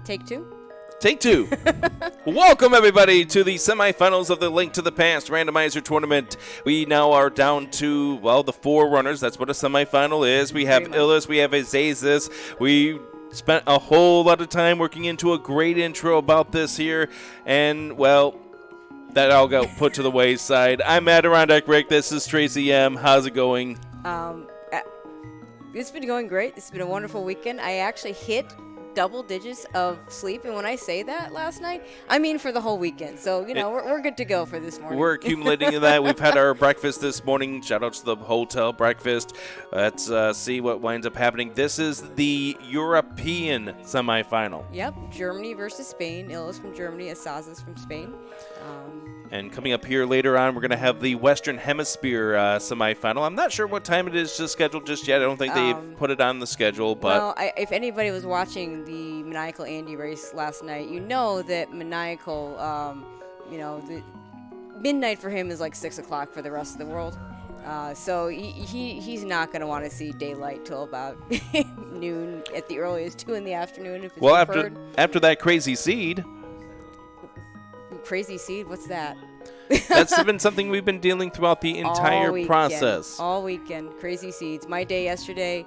Take two. Take two. Welcome, everybody, to the semifinals of the Link to the Past Randomizer Tournament. We now are down to, well, the four runners. That's what a semifinal is. We have Illus, we have asazas. We spent a whole lot of time working into a great intro about this here. And, well, that all got put to the wayside. I'm Adirondack Rick. This is Tracy M. How's it going? It's been going great. It's been a wonderful weekend. I actually hit double digits of sleep, and when I say that last night, I mean for the whole weekend. So, you know, we're good to go for this morning. We're accumulating that. We've had our breakfast this morning. Shout out to the hotel breakfast. Let's see what winds up happening. This is the European semifinal. Yep, Germany versus Spain. Illus from Germany, asazas from Spain. And coming up here later on, we're going to have the Western Hemisphere semifinal. I'm not sure what time it is just scheduled just yet. I don't think they've put it on the schedule. But well, if anybody was watching the Maniacal Andy race last night, you know that Maniacal, the midnight for him is like 6 o'clock for the rest of the world. So he's not going to want to see daylight till about noon, at the earliest 2 in the afternoon. If it's preferred. after that crazy seed. Crazy seed? What's that? That's been something we've been dealing throughout the entire process. All weekend. Crazy seeds. My day yesterday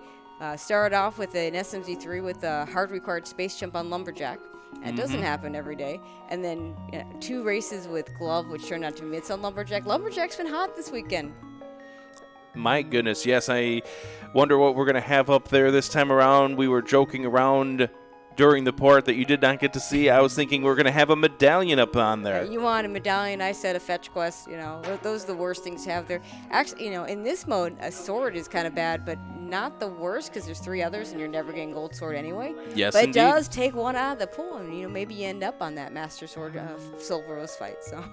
started off with an SMZ3 with a hard required space jump on Lumberjack. That doesn't happen every day. And then 2 races with Glove, which turned out to be mids on Lumberjack. Lumberjack's been hot this weekend. My goodness, yes. I wonder what we're going to have up there this time around. We were joking around during the part that you did not get to see. I was thinking we're going to have a medallion up on there. You want a medallion, I said a fetch quest. Those are the worst things to have there. Actually, in this mode, a sword is kind of bad, but not the worst because there's 3 others and you're never getting gold sword anyway. Yes, but indeed. It does take one out of the pool, and maybe you end up on that Master Sword Silver Rose fight. So.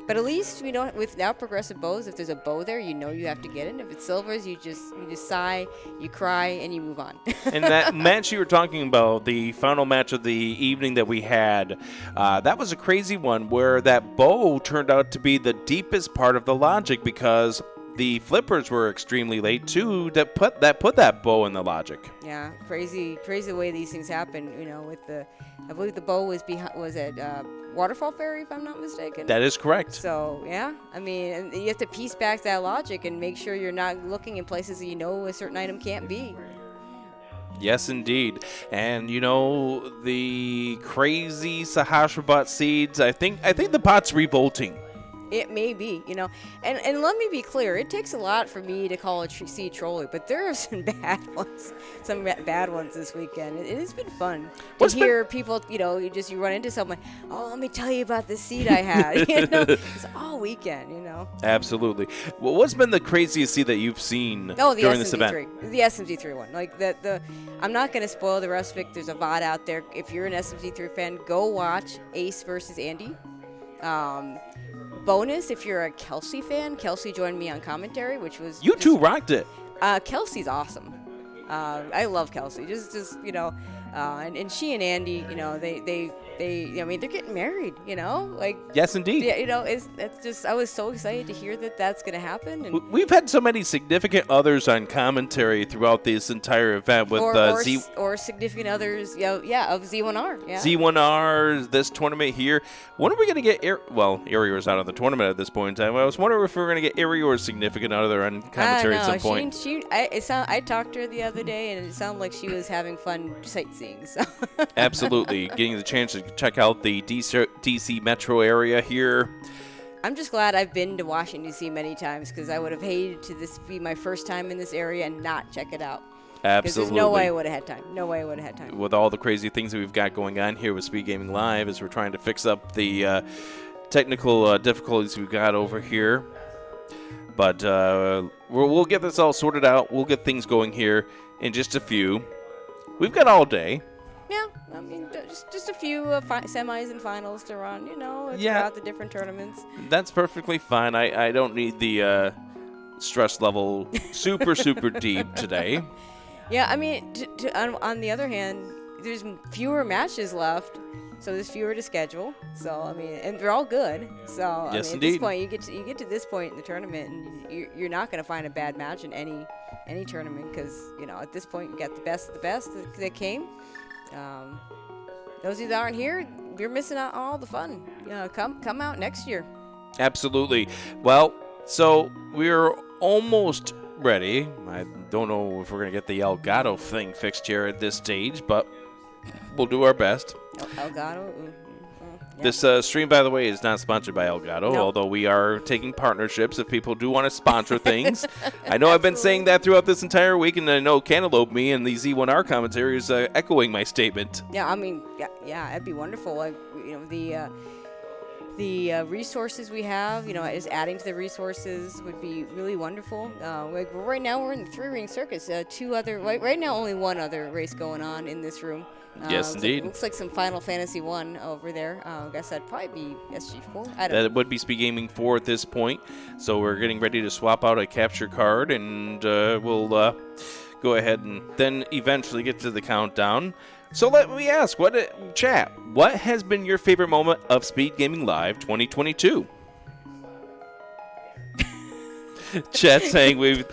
But at least we don't. With now progressive bows, if there's a bow there, you have to get it. If it's silvers, you just sigh, you cry, and you move on. And that match you were talking about, the final match of the evening that we had, that was a crazy one where that bow turned out to be the deepest part of the logic because the flippers were extremely late too. That put that bow in the logic. Yeah, crazy the way these things happen. With I believe the bow was at Waterfall Ferry, if I'm not mistaken. That is correct. So, yeah, I mean, and you have to piece back that logic and make sure you're not looking in places that a certain item can't be. Yes, indeed. And, the crazy Sahasrabot seeds, I think the pot's revolting. It may be, and let me be clear. It takes a lot for me to call a seed trolley, but there are some bad ones this weekend. It has been fun to hear people, you run into someone, oh, let me tell you about this seed I had. It's all weekend, Absolutely. Well, what's been the craziest seed that you've seen during this event? The SMZ3 one. Like I'm not going to spoil the rest of it. There's a VOD out there. If you're an SMZ3 fan, go watch Ace versus Andy. Bonus, if you're a Kelsey fan, Kelsey joined me on commentary, which was you two rocked it. Kelsey's awesome. I love Kelsey. And she and Andy, they're getting married. Yes, indeed. Yeah, it's just I was so excited to hear that that's going to happen. And we've had so many significant others on commentary throughout this entire event with or significant others, of Z1R. Yeah. Z1R, this tournament here. When are we going to get Arior's out of the tournament at this point in time? I was wondering if we were going to get Arior's significant other on commentary at some point. I talked to her the other day, and it sounded like she was having fun sightseeing. So. Absolutely. Getting the chance to check out the DC metro area here. I'm just glad I've been to Washington, D.C. many times because I would have hated to be my first time in this area and not check it out. Absolutely. Because there's no way I would have had time. No way I would have had time. With all the crazy things that we've got going on here with SpeedGaming Live as we're trying to fix up the technical difficulties we've got over here. But we'll get this all sorted out. We'll get things going here in just a few. We've got all day. Yeah, I mean, just a few semis and finals to run, throughout the different tournaments. That's perfectly fine. I don't need the stress level super deep today. Yeah, I mean, on the other hand, there's fewer matches left, so there's fewer to schedule. So I mean, and they're all good. So yes, I mean, at this point, you get to this point in the tournament, and you're not going to find a bad match in any any tournament, because at this point you got the best of the best that came. Those of you that aren't here, you're missing out on all the fun. Come out next year. Absolutely. Well, so we're almost ready. I don't know if we're going to get the Elgato thing fixed here at this stage, but we'll do our best. Elgato? Yeah. This stream, by the way, is not sponsored by Elgato, No. although we are taking partnerships if people do want to sponsor things. I know I've been saying that throughout this entire week, and I know Cantaloupe Me and the Z1R commentary is echoing my statement. Yeah, I mean, yeah, it'd be wonderful. Like, the resources we have, is adding to the resources would be really wonderful. Like right now, we're in the 3-ring circus. Right now, only one other race going on in this room. Yes, indeed. Looks like some Final Fantasy 1 over there. I guess that'd probably be SG4. I don't know. That would be SpeedGaming 4 at this point. So we're getting ready to swap out a capture card, and we'll go ahead and then eventually get to the countdown. So let me ask, chat, what has been your favorite moment of SpeedGaming Live 2022? Chat saying we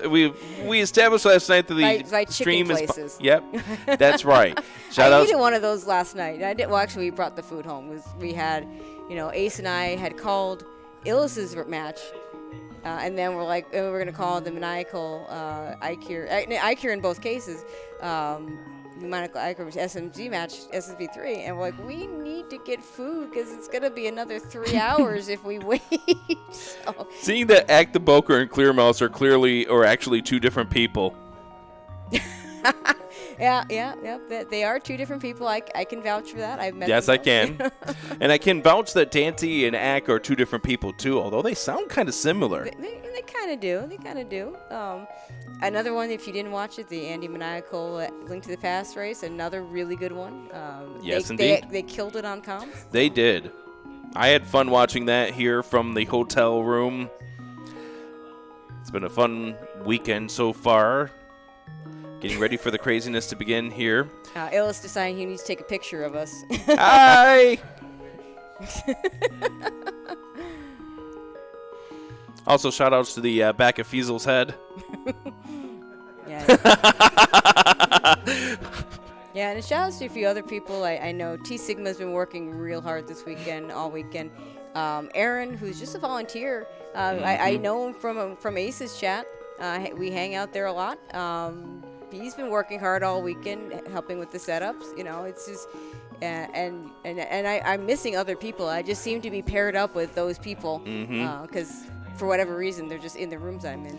established last night that the stream places. Yep, that's right. Shout I out. ate at one of those last night. Well, actually, we brought the food home. We had, Ace and I had called Illus's match, and then we're like, we're going to call the maniacal Icure in both cases. Maniacal Icure SMG match, SSB3, and we're like, we need to get food because it's going to be another 3 hours if we wait. So. Seeing that Act the Boker and Clear Mouse are actually two different people. Yeah. They are two different people. I can vouch for that. I've met Yes, them I both. can. And I can vouch that Dante and Ack are two different people, too, although they sound kind of similar. They kind of do. They kind of do. Another one, if you didn't watch it, the Andy Maniacal Link to the Past race, another really good one. Yes, indeed. They killed it on comms. They did. I had fun watching that here from the hotel room. It's been a fun weekend so far. Getting ready for the craziness to begin here. Illus deciding he needs to take a picture of us. Hi! Also, shout-outs to the back of Fiesel's head. Yeah. Yeah, and shout-outs to a few other people. I know T-Sigma's been working real hard this weekend, all weekend. Aaron, who's just a volunteer, I know him from Ace's chat. We hang out there a lot. He's been working hard all weekend, helping with the setups. It's just, and I'm missing other people. I just seem to be paired up with those people because for whatever reason they're just in the rooms I'm in.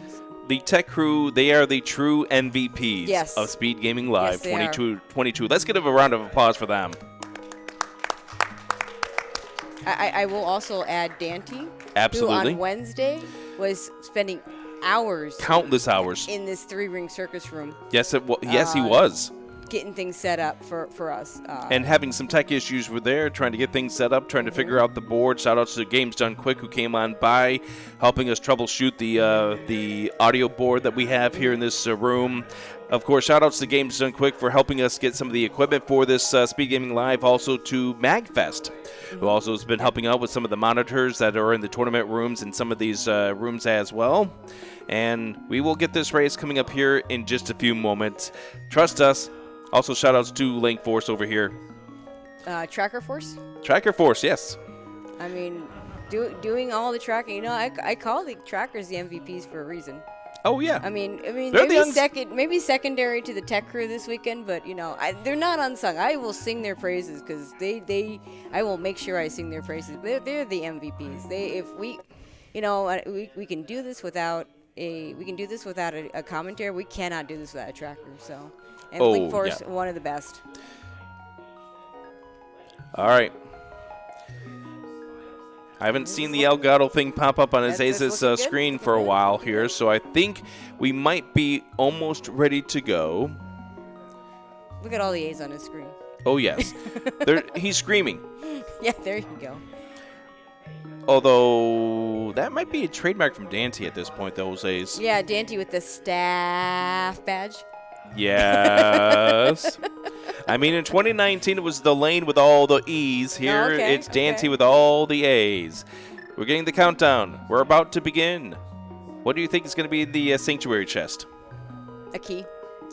The tech crew, they are the true MVPs of SpeedGaming Live 2022. Let's give a round of applause for them. I will also add Dante, Absolutely. who on Wednesday was spending countless hours in this 3-ring circus room. Yes, yes, he was getting things set up for us. And having some tech issues were there, trying to get things set up, trying to figure out the board. Shout outs to Games Done Quick, who came on by, helping us troubleshoot the audio board that we have here in this room. Of course, shout outs to Games Done Quick for helping us get some of the equipment for this SpeedGaming Live. Also to MagFest, who also has been helping out with some of the monitors that are in the tournament rooms and some of these rooms as well. And we will get this race coming up here in just a few moments. Trust us. Also, shout outs to Link Force over here. Tracker Force? Tracker Force, yes. I mean, doing all the tracking. I call the trackers the MVPs for a reason. Oh, yeah. I mean, They're maybe secondary to the tech crew this weekend, but they're not unsung. I will sing their praises because I will make sure I sing their praises. They're the MVPs. We can do this without a commentary. We cannot do this without a tracker. So, and Link Force, one of the best. All right. I haven't seen the Elgato thing pop up on his Aces screen for a while here, so I think we might be almost ready to go. Look at all the A's on his screen. Oh, yes. He's screaming. Yeah, there you go. Although, that might be a trademark from Dante at this point, those A's. Yeah, Dante with the staff badge. Yes. I mean, in 2019, it was the lane with all the E's. Here, it's Dante with all the A's. We're getting the countdown. We're about to begin. What do you think is going to be in the sanctuary chest? A key.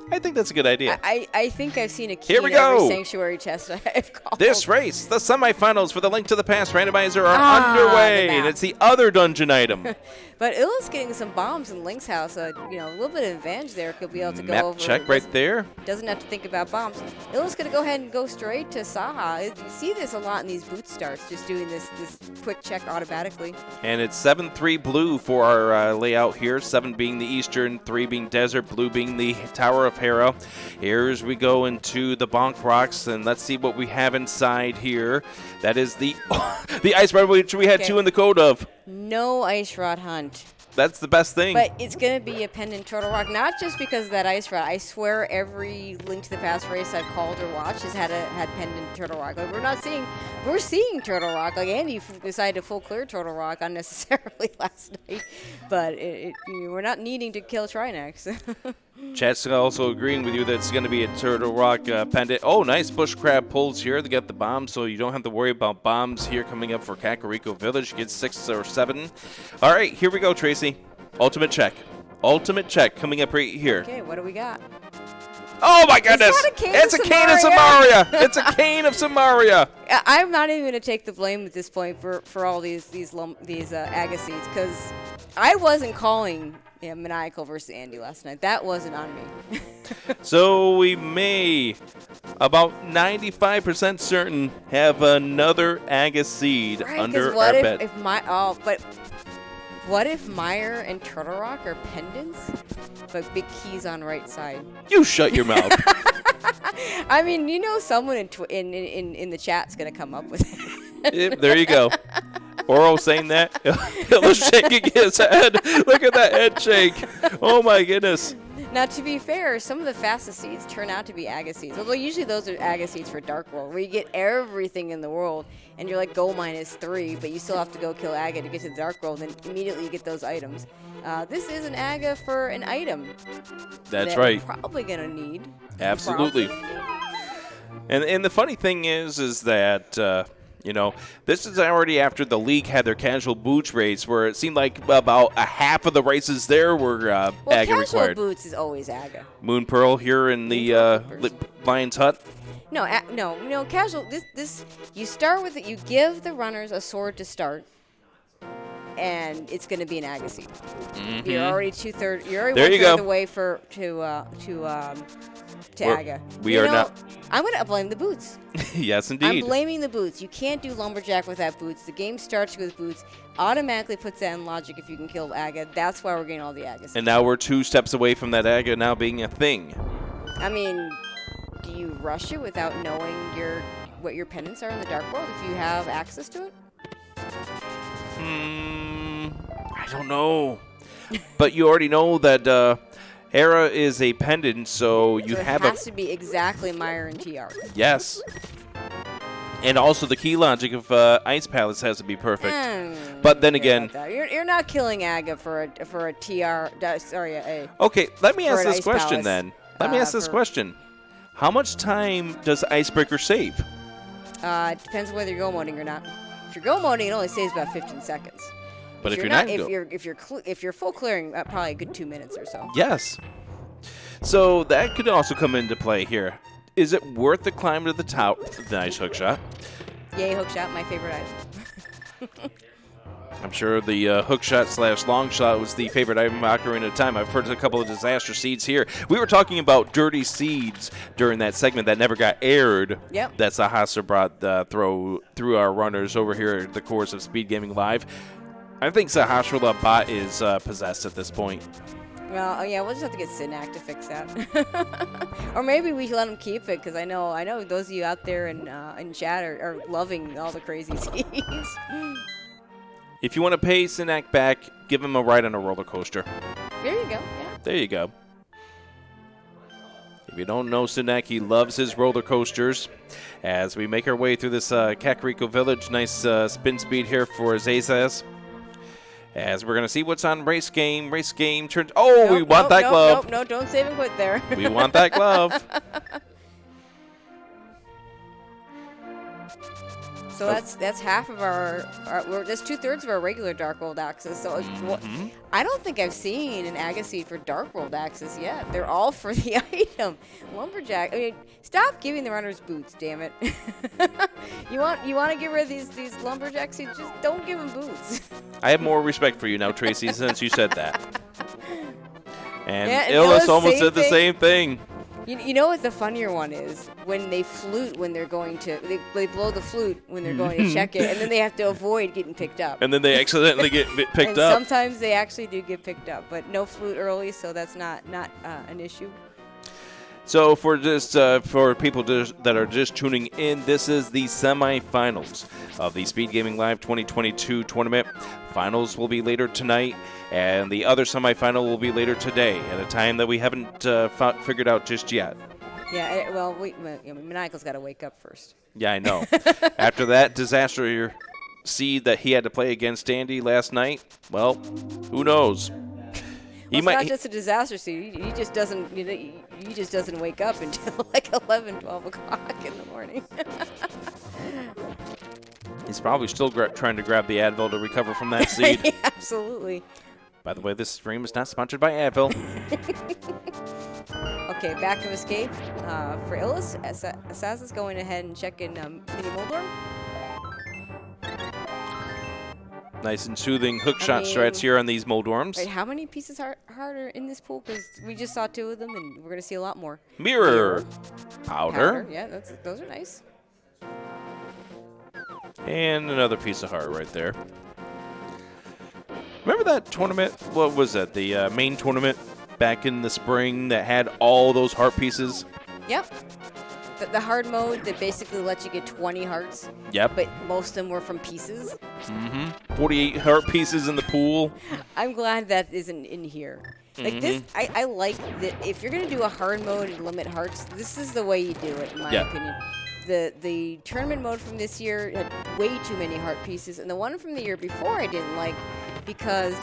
I think that's a good idea. I think I've seen a key Here we in every go. sanctuary chest I've called. This race, the semifinals for the Link to the Past randomizer are underway, and it's the other dungeon item. But Illus getting some bombs in Link's house, a little bit of advantage there. Could be able to go Map over. check right there. Doesn't have to think about bombs. Illus gonna go ahead and go straight to Saha. You see this a lot in these boot starts, just doing this quick check automatically. And it's 7-3 blue for our layout here. 7 being the Eastern, 3 being Desert, blue being the Tower of Hera. Here as we go into the Bonk Rocks, and let's see what we have inside here. That is the the Ice Rod, which we had 2 in the code of. No Ice Rod hunt. That's the best thing. But it's going to be a pendant Turtle Rock, not just because of that Ice Rod. I swear every Link to the Past race I've called or watched has had pendant Turtle Rock. Like, we're seeing Turtle Rock. Like, Andy decided to full clear Turtle Rock unnecessarily last night. But we're not needing to kill Trinex. Chat's also agreeing with you that it's going to be a Turtle Rock pendant. Oh, nice bush crab pulls here. They got the bombs, so you don't have to worry about bombs here coming up for Kakariko Village. You get 6 or 7. All right, here we go, Tracy. Ultimate check. Ultimate check coming up right here. Okay, what do we got? Oh, my goodness. It's a cane of Samaria. It's a cane of Samaria. I'm not even going to take the blame at this point for all these Agassiz, because I wasn't calling Maniacal versus Andy last night. That wasn't on me. So we may, about 95% certain, have another Agassiz under our bed. What if Meyer and Turtle Rock are pendants, but big keys on right side? You shut your mouth. I mean, someone in the chat's gonna come up with it. There you go. Oro saying that. Illus shaking his head. Look at that head shake. Oh my goodness. Now, to be fair, some of the fastest seeds turn out to be Agassiz. Although usually those are Agassiz for Dark World, where you get everything in the world, and you're like go -3, but you still have to go kill Aga to get to the Dark World, and immediately you get those items. This is an Aga for an item. That's right. We're probably gonna need. Absolutely. And the funny thing is that. This is already after the league had their casual boots race, where it seemed like about a half of the races there were Aga required. Casual boots is always Aga. Moon Pearl here in the Lion's Hut. No, casual. This you start with it. You give the runners a sword to start, and it's going to be an Agassiz. Mm-hmm. You're already 2/3. You're already 1/3 of the way to Aga. We are not. I'm going to blame the boots. Yes, indeed. I'm blaming the boots. You can't do Lumberjack without boots. The game starts with boots. Automatically puts that in logic if you can kill Aga. That's why we're getting all the Agas. And now we're 2 steps away from that Aga now being a thing. I mean, do you rush it without knowing what your pendants are in the Dark World if you have access to it? I don't know. But you already know that Hera is a pendant, so you have it has to be exactly Meyer and TR. Yes. And also the key logic of Ice Palace has to be perfect. But then again, you're not killing Aga for a TR. Sorry, okay, let me ask this question then. Let me ask this question. How much time does Icebreaker save? It depends whether you're go-moding or not. If you're go-moding, it only saves about 15 seconds. But if you're not, if you're full clearing, probably a good 2 minutes or so. Yes. So that could also come into play here. Is it worth the climb to the top? Nice hook shot. Yay, hook shot, my favorite item. I'm sure the hook shot / long shot was the favorite item of Ocarina of Time. I've heard a couple of disaster seeds here. We were talking about dirty seeds during that segment that never got aired. Yep. That Sahasra brought through our runners over here at the course of SpeedGaming Live. I think Sahasra bot is possessed at this point. Well, yeah, we'll just have to get Sinak to fix that. Or maybe we let him keep it, because I know those of you out there in chat are loving all the crazy seeds. If you want to pay Sinak back, give him a ride on a roller coaster. There you go, yeah. There you go. If you don't know Sinak, he loves his roller coasters. As we make our way through this Kakariko Village, nice spin speed here for Azazas. As we're going to see what's on race game. Race game turns. Oh, we want that glove. No, don't save and quit there. We want that glove. So that's half of that's 2/3 of our regular Dark World Axes. So I don't think I've seen an Agassiz for Dark World Axes yet. They're all for the item. Lumberjack. I mean, stop giving the runners boots, damn it. you want to get rid of these lumberjacks? You just don't give them boots. I have more respect for you now, Tracy, since you said that. And yeah, Illus almost did the same thing. You know what the funnier one is? When they flute when they're going to, they blow the flute when they're going to check it, and then they have to avoid getting picked up. And then they accidentally get picked and up. Sometimes they actually do get picked up, but no flute early, so that's not an issue. So for people that are just tuning in, this is the semifinals of the SpeedGaming Live 2022 tournament. Finals will be later tonight, and the other semifinal will be later today at a time that we haven't figured out just yet. Yeah, well, Maniacal's got to wake up first. Yeah, I know. After that disaster seed that he had to play against Andy last night, well, who knows? Well, it's not just a disaster seed. He just doesn't. He just doesn't wake up until like 11, 12 o'clock in the morning. He's probably still trying to grab the Advil to recover from that seed. Yeah, absolutely. By the way, this stream is not sponsored by Advil. Okay, back to Escape. For Illus, asazas going ahead and checking Mini Moldorm. Nice and soothing hook shot strats here on these Moldorms. Wait, how many pieces are in this pool? Because we just saw 2 of them, and we're going to see a lot more. Mirror. Powder. Yeah, those are nice. And another piece of heart right there. Remember that tournament? What was that? The main tournament back in the spring that had all those heart pieces? Yep. The hard mode that basically lets you get 20 hearts. Yep. But most of them were from pieces. 48 heart pieces in the pool. I'm glad that isn't in here. Like this, I like that if you're going to do a hard mode and limit hearts, this is the way you do it, in my opinion. The tournament mode from this year had way too many heart pieces, and the one from the year before I didn't like because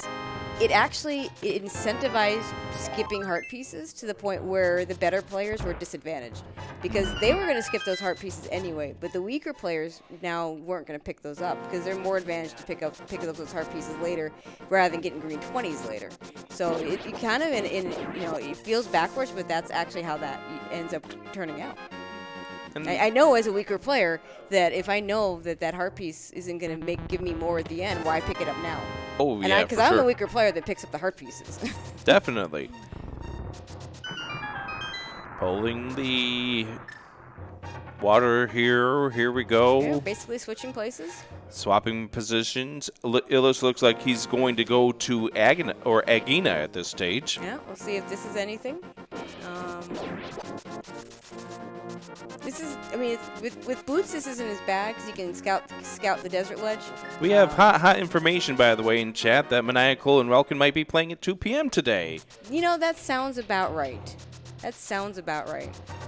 it incentivized skipping heart pieces to the point where the better players were disadvantaged because they were going to skip those heart pieces anyway, but the weaker players now weren't going to pick those up because they're more advantaged to pick up those heart pieces later rather than getting green 20s later. So it kind of it feels backwards, but that's actually how that ends up turning out. I know as a weaker player that if I know that heart piece isn't going to give me more at the end, why pick it up now? Oh, yeah, because I'm a weaker player that picks up the heart pieces. Definitely. Pulling the water here. Here we go. Yeah, basically switching places. Swapping positions. Illus looks like he's going to go to Agina at this stage. Yeah, we'll see if this is anything. This is, with boots, this isn't as bad because you can scout the desert ledge. We have hot information, by the way, in chat that Maniacal and Relkin might be playing at 2 p.m. today. That sounds about right.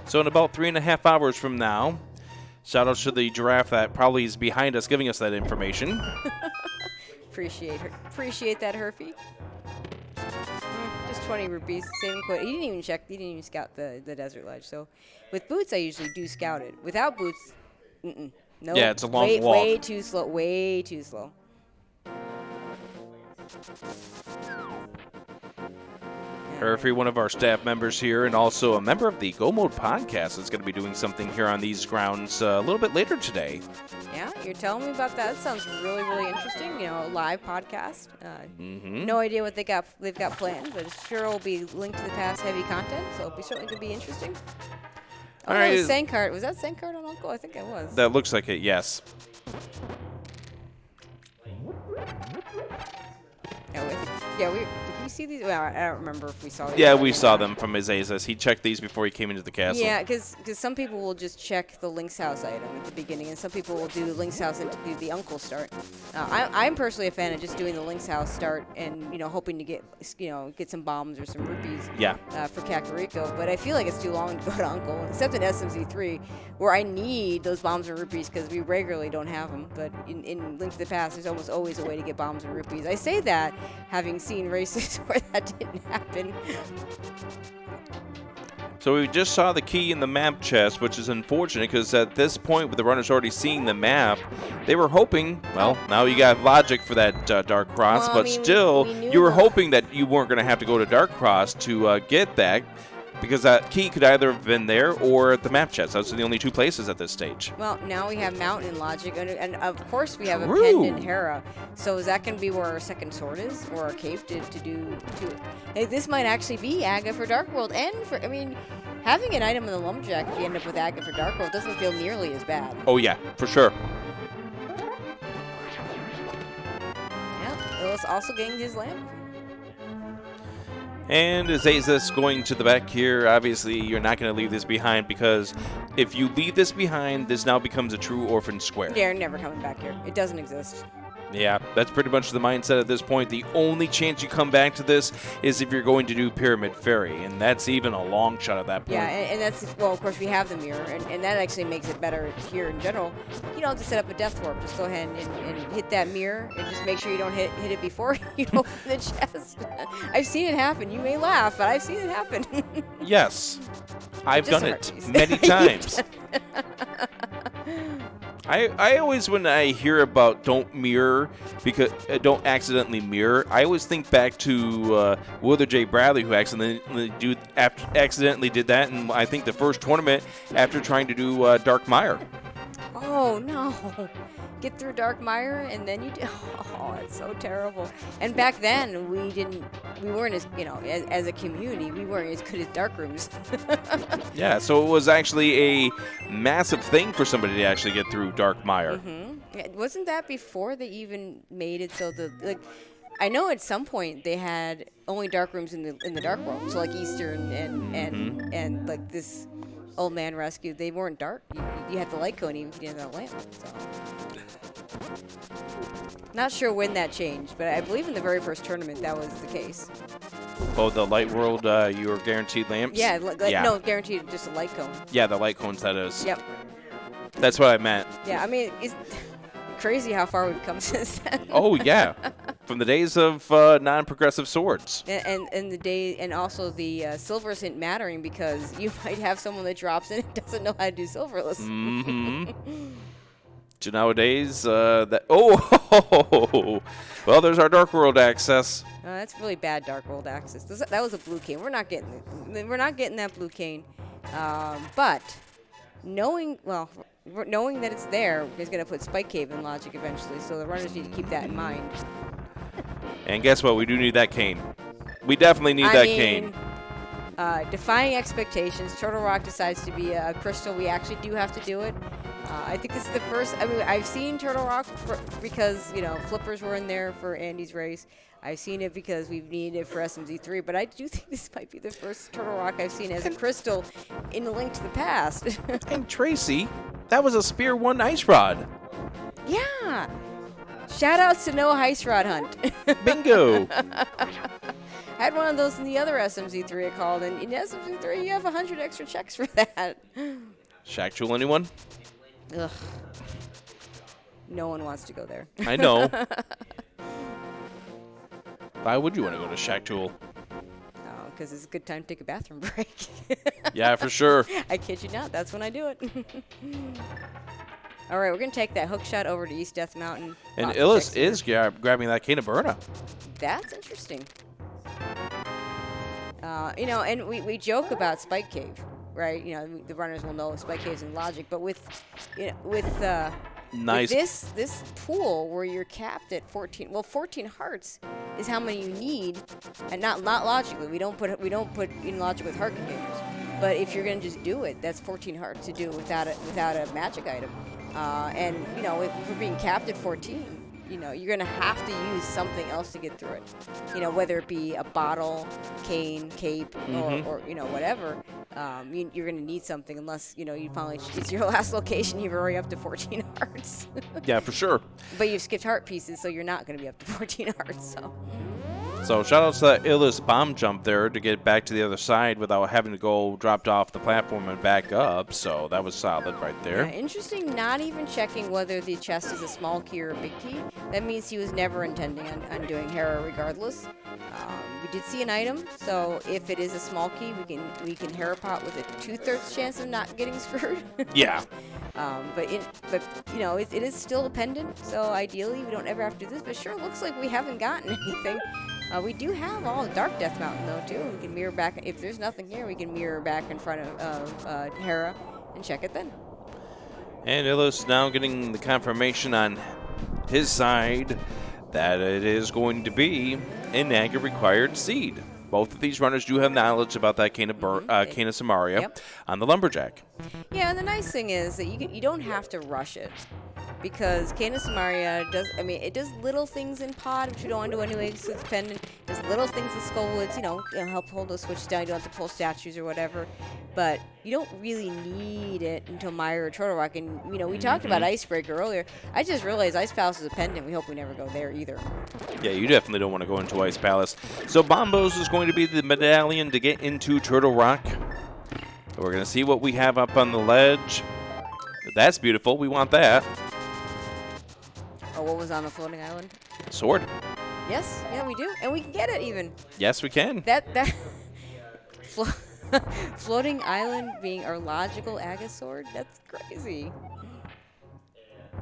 So in about 3.5 hours from now, shout out to the giraffe that probably is behind us giving us that information. Appreciate that, Herfy. Just 20 rupees. Same quote. He didn't even scout the desert ledge. So with boots, I usually do scout it. Without boots, no. Yeah, it's a long walk. Way too slow. Way too slow. Herfy, one of our staff members here, and also a member of the Go Mode podcast, is going to be doing something here on these grounds a little bit later today. Yeah, you're telling me about that. That sounds really, really interesting. A live podcast. No idea what they've got planned, but it sure will be linked to the past heavy content, so it'll be certainly going to be interesting. All right. Sankart. Was that Sankart on Uncle? I think it was. That looks like it, yes. Did we see these? Well, I don't remember if we saw these. Yeah, we saw them from Azazas. He checked these before he came into the castle. Yeah, because some people will just check the Link's House item at the beginning, and some people will do Link's House and do the Uncle start. I'm personally a fan of just doing the Link's House start and hoping to get some bombs or some rupees. Yeah. For Kakariko, but I feel like it's too long to go to Uncle, except in SMZ3, where I need those bombs and rupees because we regularly don't have them. But in Link to the Past, there's almost always a way to get bombs and rupees. I say that having seen races where that didn't happen. So we just saw the key in the map chest, which is unfortunate because at this point, with the runners already seeing the map, they were hoping, well, now you got logic for that Dark Cross, Well, I but mean, still, we you were the- hoping that you weren't going to have to go to Dark Cross to get that, because that key could either have been there or at the map chest. Those are the only two places at this stage. Well, now we have Mountain Logic, and of course we have a True. Pendant Hera. So is that going to be where our second sword is, or our cape to do? Hey, this might actually be Aga for Dark World, and for having an item in the Lumberjack if you end up with Aga for Dark World doesn't feel nearly as bad. Oh yeah, for sure. Yeah, Illus also gained his lamp. And Asazas going to the back here. Obviously, you're not going to leave this behind, because if you leave this behind, this now becomes a true orphan square. They're never coming back here. It doesn't exist. Yeah, that's pretty much the mindset at this point. The only chance you come back to this is if you're going to do Pyramid Ferry, and that's even a long shot at that point. Yeah, and that's, well, of course we have the mirror, and that actually makes it better here in general. You don't have to set up a death warp. Just go ahead and hit that mirror, and just make sure you don't hit it before you open the chest. I've seen it happen. You may laugh, but I've seen it happen. Yes, I've Just done a it heart many piece. times. I always, when I hear about don't mirror, because don't accidentally mirror, I always think back to Wither J. Bradley, who accidentally did that, and I think the first tournament after trying to do Dark Mire. Oh no! Get through Dark Mire, and then you do. Oh, it's so terrible. And back then, we weren't as, as a community, we weren't as good as dark rooms. Yeah, so it was actually a massive thing for somebody to actually get through Dark Mire. Yeah, wasn't that before they even made it so I know at some point they had only dark rooms in the Dark World, so like Easter and like this Old Man Rescue, they weren't dark. You had the light cone even if you didn't have a lamp. So. Not sure when that changed, but I believe in the very first tournament that was the case. Oh, the Light World, you were guaranteed lamps? Yeah, yeah. No, guaranteed just a light cone. Yeah, the light cones, that is. Yep. That's what I meant. Yeah, I mean, it's crazy how far we've come since then. Oh, yeah. From the days of non-progressive swords. And the day, and also the silver isn't mattering because you might have someone that drops in and doesn't know how to do silverless. Mm-hmm. So nowadays, well, there's our Dark World access. That's really bad Dark World access. That was a blue cane. We're not getting that blue cane. But knowing that it's there is going to put Spike Cave in logic eventually. So the runners need to keep that in mind. And guess what? We do need that cane. We definitely need that cane. Defying expectations. Turtle Rock decides to be a crystal. We actually do have to do it. I think this is the first. I mean, I've seen Turtle Rock because flippers were in there for Andy's race. I've seen it because we've needed it for SMZ3, but I do think this might be the first Turtle Rock I've seen as a crystal in A Link to the Past. And Tracy, that was a Spear 1 ice rod. Yeah. Shout outs to No Ice Rod Hunt. Bingo. I had one of those in the other SMZ3 I called, and in SMZ3 you have 100 extra checks for that. Shack Jewel, anyone? Ugh. No one wants to go there. I know. Why would you want to go to Shack Jewel? Oh, because it's a good time to take a bathroom break. Yeah, for sure. I kid you not. That's when I do it. All right, we're going to take that hook shot over to East Death Mountain. And Illus is grabbing that cane of Burna. That's interesting. And we joke about Spike Cave, right? The runners will know Spike Cave's in logic, but with Nice. with this pool where you're capped at 14. Well, 14 hearts is how many you need, and not logically. We don't put in logic with heart containers. But if you're gonna just do it, that's 14 hearts to do without a magic item. And if we're being capped at 14. You're going to have to use something else to get through it. Whether it be a bottle, cane, cape, or whatever. You're going to need something unless, you finally, it's your last location, you're already up to 14 hearts. Yeah, for sure. But you've skipped heart pieces, so you're not going to be up to 14 hearts, so. So shout out to that Illus bomb jump there to get back to the other side without having to go dropped off the platform and back up. So that was solid right there. Yeah, interesting, not even checking whether the chest is a small key or a big key. That means he was never intending on doing Hera regardless. We did see an item, so if it is a small key, we can Hera pot with a 2/3 chance of not getting screwed. Yeah. But you know, it is still a pendant, so ideally we don't ever have to do this. But sure, looks like we haven't gotten anything. We do have all Dark Death Mountain though too. We can mirror back if there's nothing here. We can mirror back in front of Hera and check it then. And Illus now getting the confirmation on his side that it is going to be an Aga required seed. Both of these runners do have knowledge about that Kana Samaria on the Lumberjack. Yeah, and the nice thing is that you don't have to rush it. Because Kana Samaria does, I mean, it does little things in pod, which we don't want to do anyway, because it's pendant. It does little things in Skullwoods, you know, help hold those switches down. You don't have to pull statues or whatever. But you don't really need it until Mire or Turtle Rock. And, you know, we talked about Icebreaker earlier. I just realized Ice Palace is a pendant. We hope we never go there either. Yeah, you definitely don't want to go into Ice Palace. So Bombos is going to be the medallion to get into Turtle Rock. We're going to see what we have up on the ledge. That's beautiful. We want that. Oh, what was on the floating island? Sword. Yes, yeah, we do, and we can get it even. Yes, we can. That floating island being our logical Aga sword. That's crazy.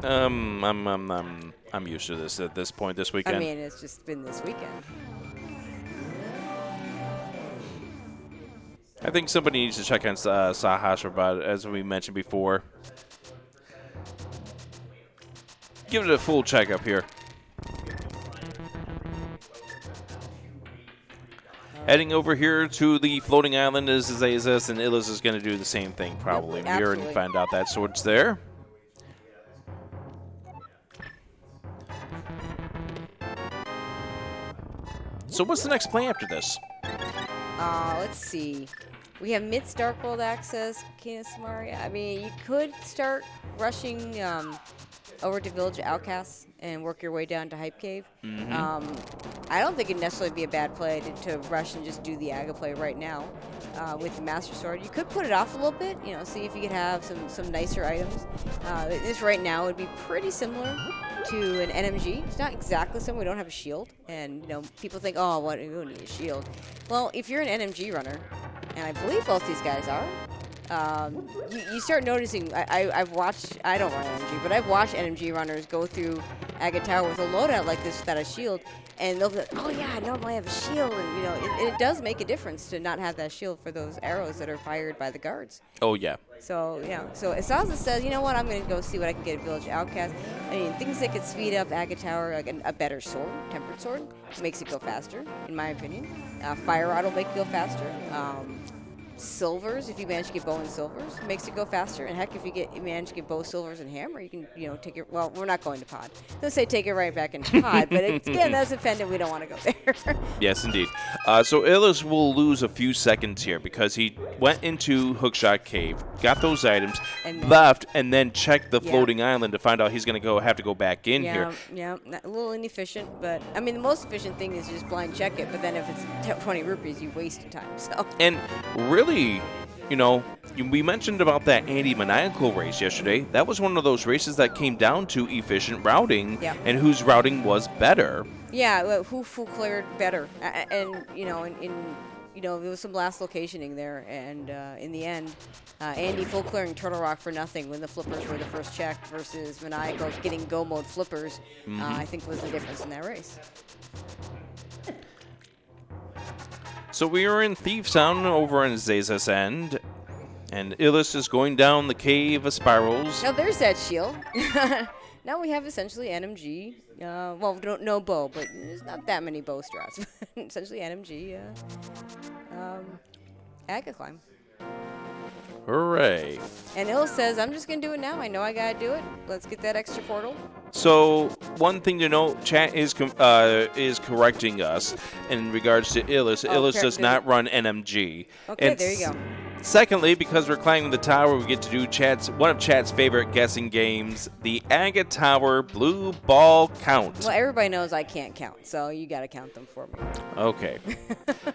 I'm used to this at this point this weekend. I mean, it's just been this weekend. I think somebody needs to check on Sahash about it, as we mentioned before. Give it a full checkup here. Heading over here to the floating island is Azazas, and Illus is going to do the same thing probably. Yep, Mirror and find out that sword's there. So what's the next play after this? Let's see. We have Myth's Dark World access, Kana Samaria. I mean, you could start rushing over to Village Outcasts and work your way down to Hype Cave. I don't think it'd necessarily be a bad play to rush and just do the Aga play right now with the Master Sword. You could put it off a little bit, you know, see if you could have some nicer items. This right now would be pretty similar to an NMG. It's not exactly similar. We don't have a shield, and you know, people think, oh, what? You don't need a shield. Well, if you're an NMG runner, and I believe both these guys are, you start noticing. I've watched. I don't run NMG, but I've watched NMG runners go through Aga Tower with a loadout like this without a shield, and they'll be like, oh yeah, I normally have a shield, and you know, it does make a difference to not have that shield for those arrows that are fired by the guards. Oh yeah. So yeah, so Asazas says, you know what, I'm gonna go see what I can get at Village Outcast. I mean, things that could speed up Aga Tower, like a better sword, tempered sword, makes it go faster, in my opinion. Fire Rod will make it go faster. Silvers, if you manage to get bow and silvers, makes it go faster. And heck, if you manage to get bow, silvers, and hammer, you can, you know, take it. Well, we're not going to pod. Let's say take it right back into pod, but again, that's a pendant. We don't want to go there. Yes, indeed. So Illus will lose a few seconds here because he went into Hookshot Cave, got those items, and left, and then checked the floating island to find out he's going to have to go back in here. Yeah, a little inefficient, but I mean, the most efficient thing is just blind check it. But then if it's 20 rupees, you wasted time. So and really. You know, we mentioned about that anti-maniacal race yesterday. That was one of those races that came down to efficient routing and whose routing was better. Yeah, well, who full cleared better, and you know, you know, there was some last locationing there, and in the end, Andy full clearing Turtle Rock for nothing when the flippers were the first check versus Maniacal getting go mode flippers. I think was the difference in that race. So we are in Thief Town over on Zazas End, and Illus is going down the cave of spirals. Now there's that shield. Now we have essentially NMG. Well, no bow, but there's not that many bow strats. Essentially NMG. Aga climb. Hooray. And Illus says, I'm just going to do it now. I know I got to do it. Let's get that extra portal. So one thing to note, chat is correcting us in regards to Illus. Illus does not run NMG. Okay, there you go. Secondly, because we're climbing the tower, we get to do one of Chat's favorite guessing games, the Aga Tower Blue Ball Count. Well, everybody knows I can't count, so you got to count them for me. Okay.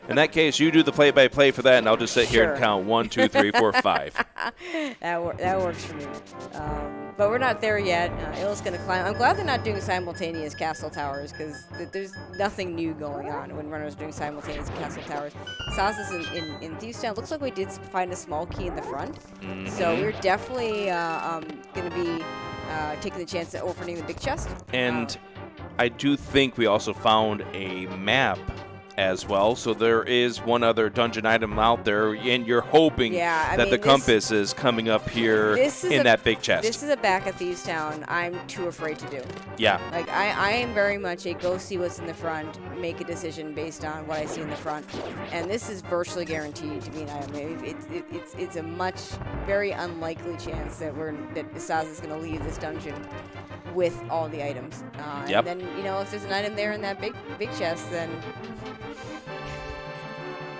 In that case, you do the play-by-play for that, and I'll just sit here and count 1, 2, 3, 4, 5. That works for me. But we're not there yet. Illus going to climb. I'm glad they're not doing simultaneous castle towers, because there's nothing new going on when runners are doing simultaneous castle towers. Asazas in Thieves Town, looks like we did find a small key in the front. So we're definitely going to be taking the chance at opening the big chest. And I do think we also found a map as well. So there is one other dungeon item out there, and you're hoping that the compass is coming up here in that big chest. This is a back at Thieves Town I'm too afraid to do. Yeah. Like, I am very much a go see what's in the front, make a decision based on what I see in the front. And this is virtually guaranteed to be an item. It's a very unlikely chance that Asaz is going to leave this dungeon with all the items. And then, if there's an item there in that big chest, then...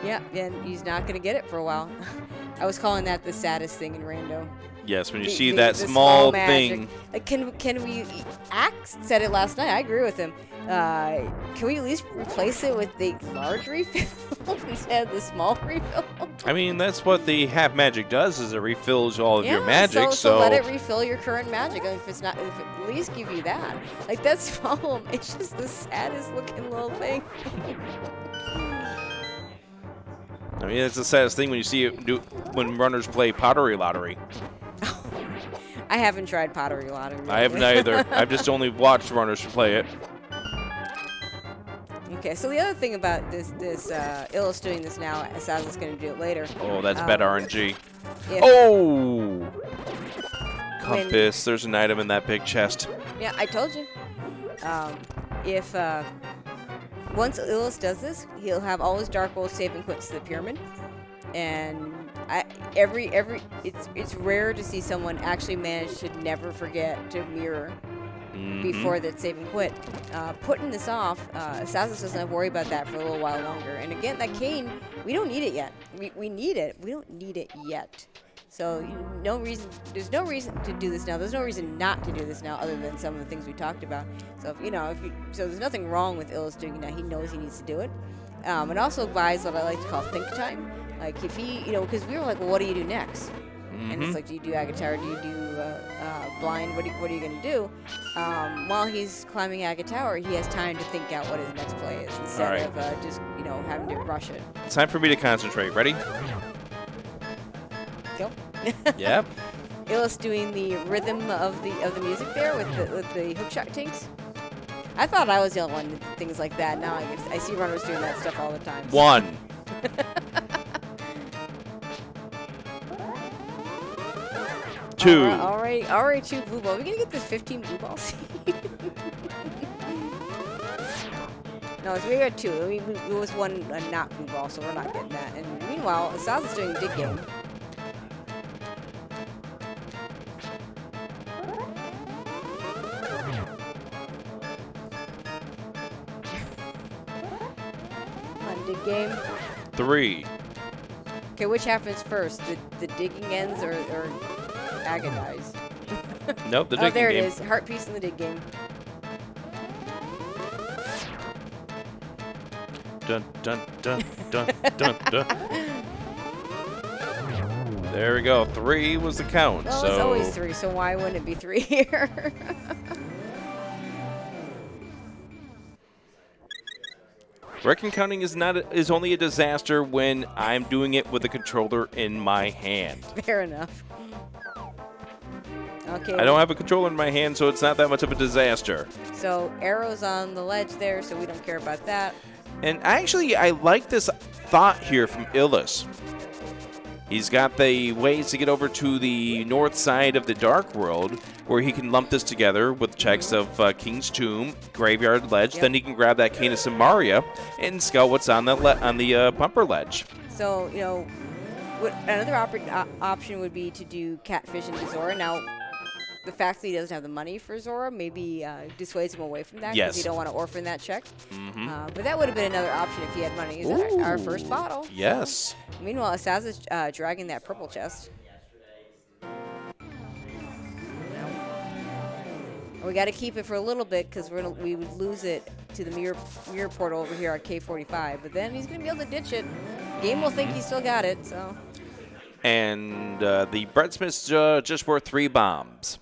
Yeah, and he's not going to get it for a while. I was calling that the saddest thing in Rando. Yes, when you see that small thing. Like, can we... Axe said it last night. I agree with him. Can we at least replace it with the large refill instead of the small refill? I mean, that's what the half magic does, is it refills all of your magic. So let it refill your current magic. If it at least give you that. Like, that's the problem. It's just the saddest looking little thing. I mean, it's the saddest thing when you see it when runners play Pottery Lottery. I haven't tried Pottery Lottery. I haven't either. I've just only watched runners play it. Okay, so the other thing about this Illus doing this now, Asaz is going to do it later. Oh, that's bad RNG. Oh! Compass. There's an item in that big chest. Yeah, I told you. Once Illus does this, he'll have all his Dark Rolls save and quits to the pyramid, and it's rare to see someone actually manage to never forget to mirror before that save and quit. Putting this off, Asazas doesn't have to worry about that for a little while longer. And again, that cane, we don't need it yet. We need it. We don't need it yet. So there's no reason to do this now. There's no reason not to do this now, other than some of the things we talked about. So so there's nothing wrong with Illus doing it now. He knows he needs to do it. It also buys what I like to call think time. Like, if he, because we were like, well, what do you do next? And it's like, do you do Agatower? Do you do blind? What are you going to do? While he's climbing Agatower, he has time to think out what his next play is instead of just having to rush it. It's time for me to concentrate. Ready? Go. Yep. Illus doing the rhythm of the music there with the hookshot tinks. I thought I was the only one that did things like that. Now I see runners doing that stuff all the time. One. Two. Already 2 blue balls. Are we gonna get this 15 blue balls? No, so we got 2. I mean, it was one not blue ball, so we're not getting that. And meanwhile, Asaz is doing dig game. Dig game. 3. Okay, which happens first? The digging ends or Aga dies? Nope, the digging game. Oh, there it is. Heart piece in the dig game. Dun, dun, dun, dun, dun, dun. There we go. 3 was the count. Well, so it's always 3, so why wouldn't it be 3 here? Reckon counting is only a disaster when I'm doing it with the controller in my hand. Fair enough. Okay. I don't have a controller in my hand, so it's not that much of a disaster. So arrows on the ledge there, so we don't care about that. And actually, I like this thought here from Illus. He's got the ways to get over to the north side of the Dark World, where he can lump this together with checks of King's Tomb, Graveyard Ledge. Then he can grab that Cane of Samaria and scout what's on the bumper ledge. So, another option would be to do Catfish and Dezora. Now, the fact that he doesn't have the money for Zora maybe dissuades him away from that because Yes. you don't want to orphan that check. Mm-hmm. But that would have been another option if he had money. Is that our first bottle? Yes. Meanwhile, Asaz's dragging that purple chest. We got to keep it for a little bit because we would lose it to the mirror portal over here at K45. But then he's going to be able to ditch it. Game will think he still got it. So. And the breadsmith's just worth 3 bombs.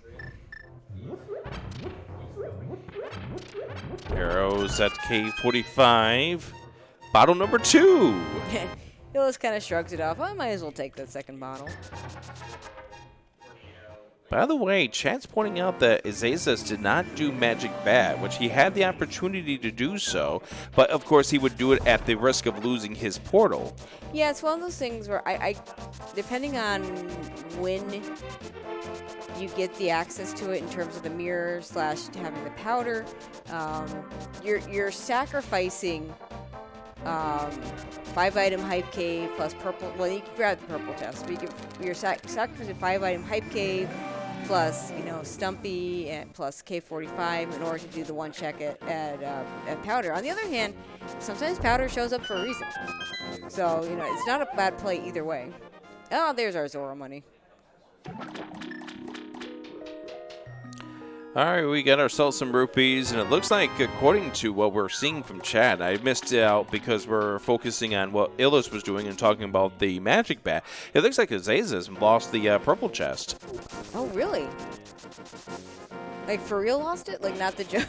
Arrows at K45. Bottle number 2. Illus kind of shrugs it off. I might as well take that second bottle. By the way, Chad's pointing out that Asazas did not do magic bad, which he had the opportunity to do so, but of course he would do it at the risk of losing his portal. Yeah, it's one of those things where I depending on when you get the access to it in terms of the mirror / having the powder, you're sacrificing 5-item hype cave plus purple. Well, you can grab the purple chest, but you're sacrificing 5-item hype cave plus Stumpy and plus K45 in order to do the one check at powder. On the other hand, sometimes powder shows up for a reason, so it's not a bad play either way. Oh, there's our Zora money. All right, we got ourselves some rupees, and it looks like, according to what we're seeing from Chad, I missed out because we're focusing on what Illus was doing and talking about the magic bat. It looks like Asazas lost the purple chest. Oh, really? Like, for real lost it? Like, not the joke?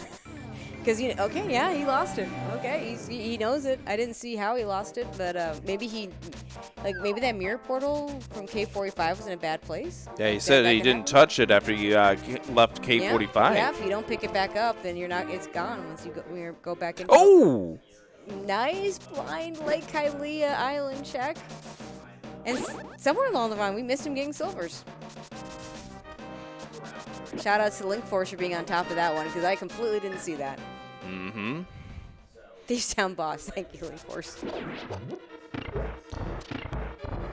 Because, okay, yeah, he lost it. Okay, he knows it. I didn't see how he lost it, but maybe maybe that mirror portal from K45 was in a bad place. Yeah, he said he didn't touch it after you left K45. Yeah, if you don't pick it back up, then it's gone once you go back in. Oh! Nice blind Lake Hylia Island check. And somewhere along the line, we missed him getting silvers. Shout out to Link Force for being on top of that one, because I completely didn't see that. Mm-hmm. Thieves Town boss. Thank you, Link Force.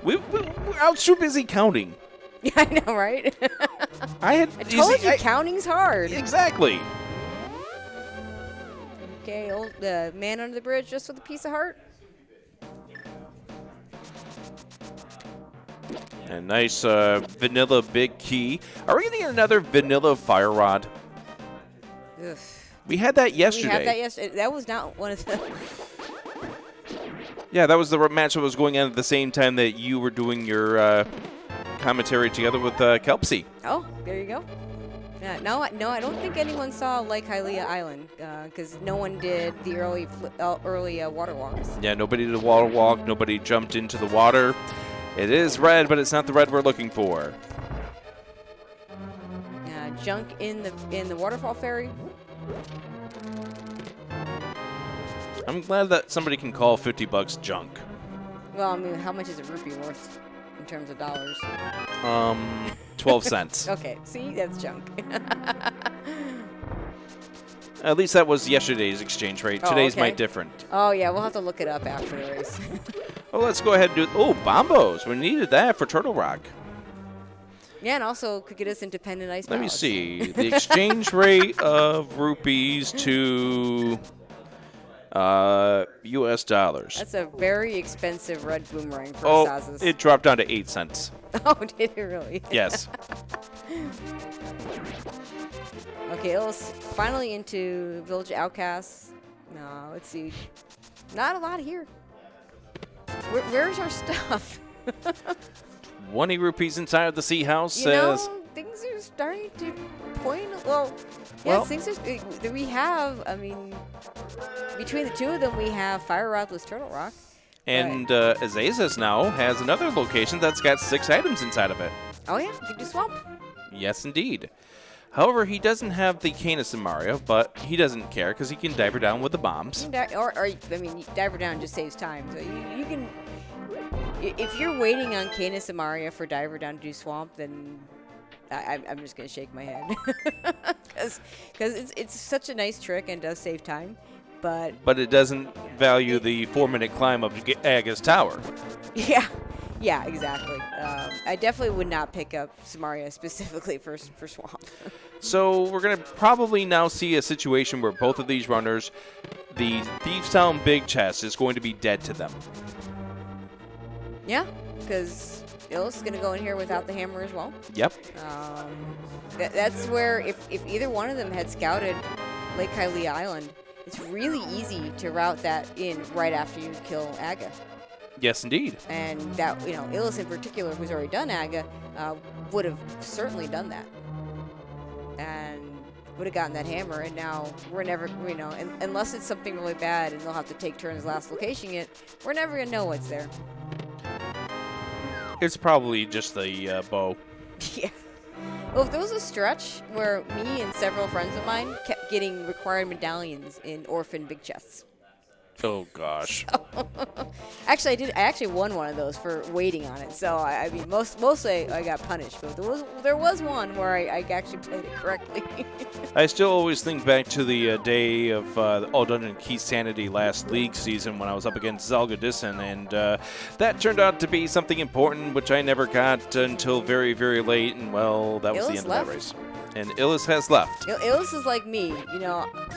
We're out too busy counting. Yeah, I know, right? I told you, counting's hard. Exactly. Okay, old man under the bridge just with a piece of heart. A nice vanilla big key. Are we going to get another vanilla fire rod? Ugh. We had that yesterday. We had that yesterday. That was not one of the... Yeah, that was the match that was going on at the same time that you were doing your commentary together with Kelpsy. Oh, there you go. Yeah, no, I don't think anyone saw Lake Hylia Island because no one did the early water walks. Yeah, nobody did a water walk. Nobody jumped into the water. It is red, but it's not the red we're looking for. Junk in the waterfall ferry. I'm glad that somebody can call $50 junk. Well, I mean, how much is a rupee worth in terms of dollars? 12 cents. Okay, see, that's junk. At least that was yesterday's exchange rate. Today's might different. Oh, yeah, we'll have to look it up after the race. Oh, let's go ahead and do... Oh, bombos. We needed that for Turtle Rock. Yeah, and also could get us independent ice Let me palace. see. The exchange rate of rupees to U.S. dollars. That's a very expensive red boomerang for asazas. It dropped down to 8 cents. Oh, did it really? Yes. Okay, let's finally into Village Outcasts. No, let's see. Not a lot here. Where's our stuff? 20 rupees inside of the Sea House You says... know, things are starting to point. Well, yes, things are. We have. I mean, between the two of them, we have Fire Rod with Turtle Rock. And Asazas now has another location that's got 6 items inside of it. Oh yeah, you do swamp. Yes, indeed. However, he doesn't have the Canis in Mario, but he doesn't care because he can dive her down with the bombs. I mean, dive her down just saves time. So you can. If you're waiting on Canis and Mario for Diver Down to do Swamp, then I'm just going to shake my head. Because it's such a nice trick and does save time. But it doesn't value the 4-minute climb up to Aga's Tower. Yeah. Yeah, exactly. I definitely would not pick up Samaria specifically for Swamp. So we're going to probably now see a situation where both of these runners, the Thieves Town Big Chest is going to be dead to them. Yeah, because Illus is going to go in here without the hammer as well. Yep. That's where if either one of them had scouted Lake Kylie Island, it's really easy to route that in right after you kill Aga. Yes, indeed. And that, Illus in particular, who's already done Aga, would have certainly done that. And would have gotten that hammer, and now we're never, unless it's something really bad and they'll have to take turns last locating it, we're never going to know what's there. It's probably just the bow. Yeah. Well, if there was a stretch where me and several friends of mine kept getting required medallions in orphan big chests. Oh, gosh. Actually, I actually won one of those for waiting on it. So, I mean, mostly I got punished. But there was one where I actually played it correctly. I still always think back to the day of All Dungeon Key Sanity last league season when I was up against Zelga Disson, and that turned out to be something important, which I never got until very, very late, and, well, that was Illus the end left. of that race. And Illus has left. Illus is like me,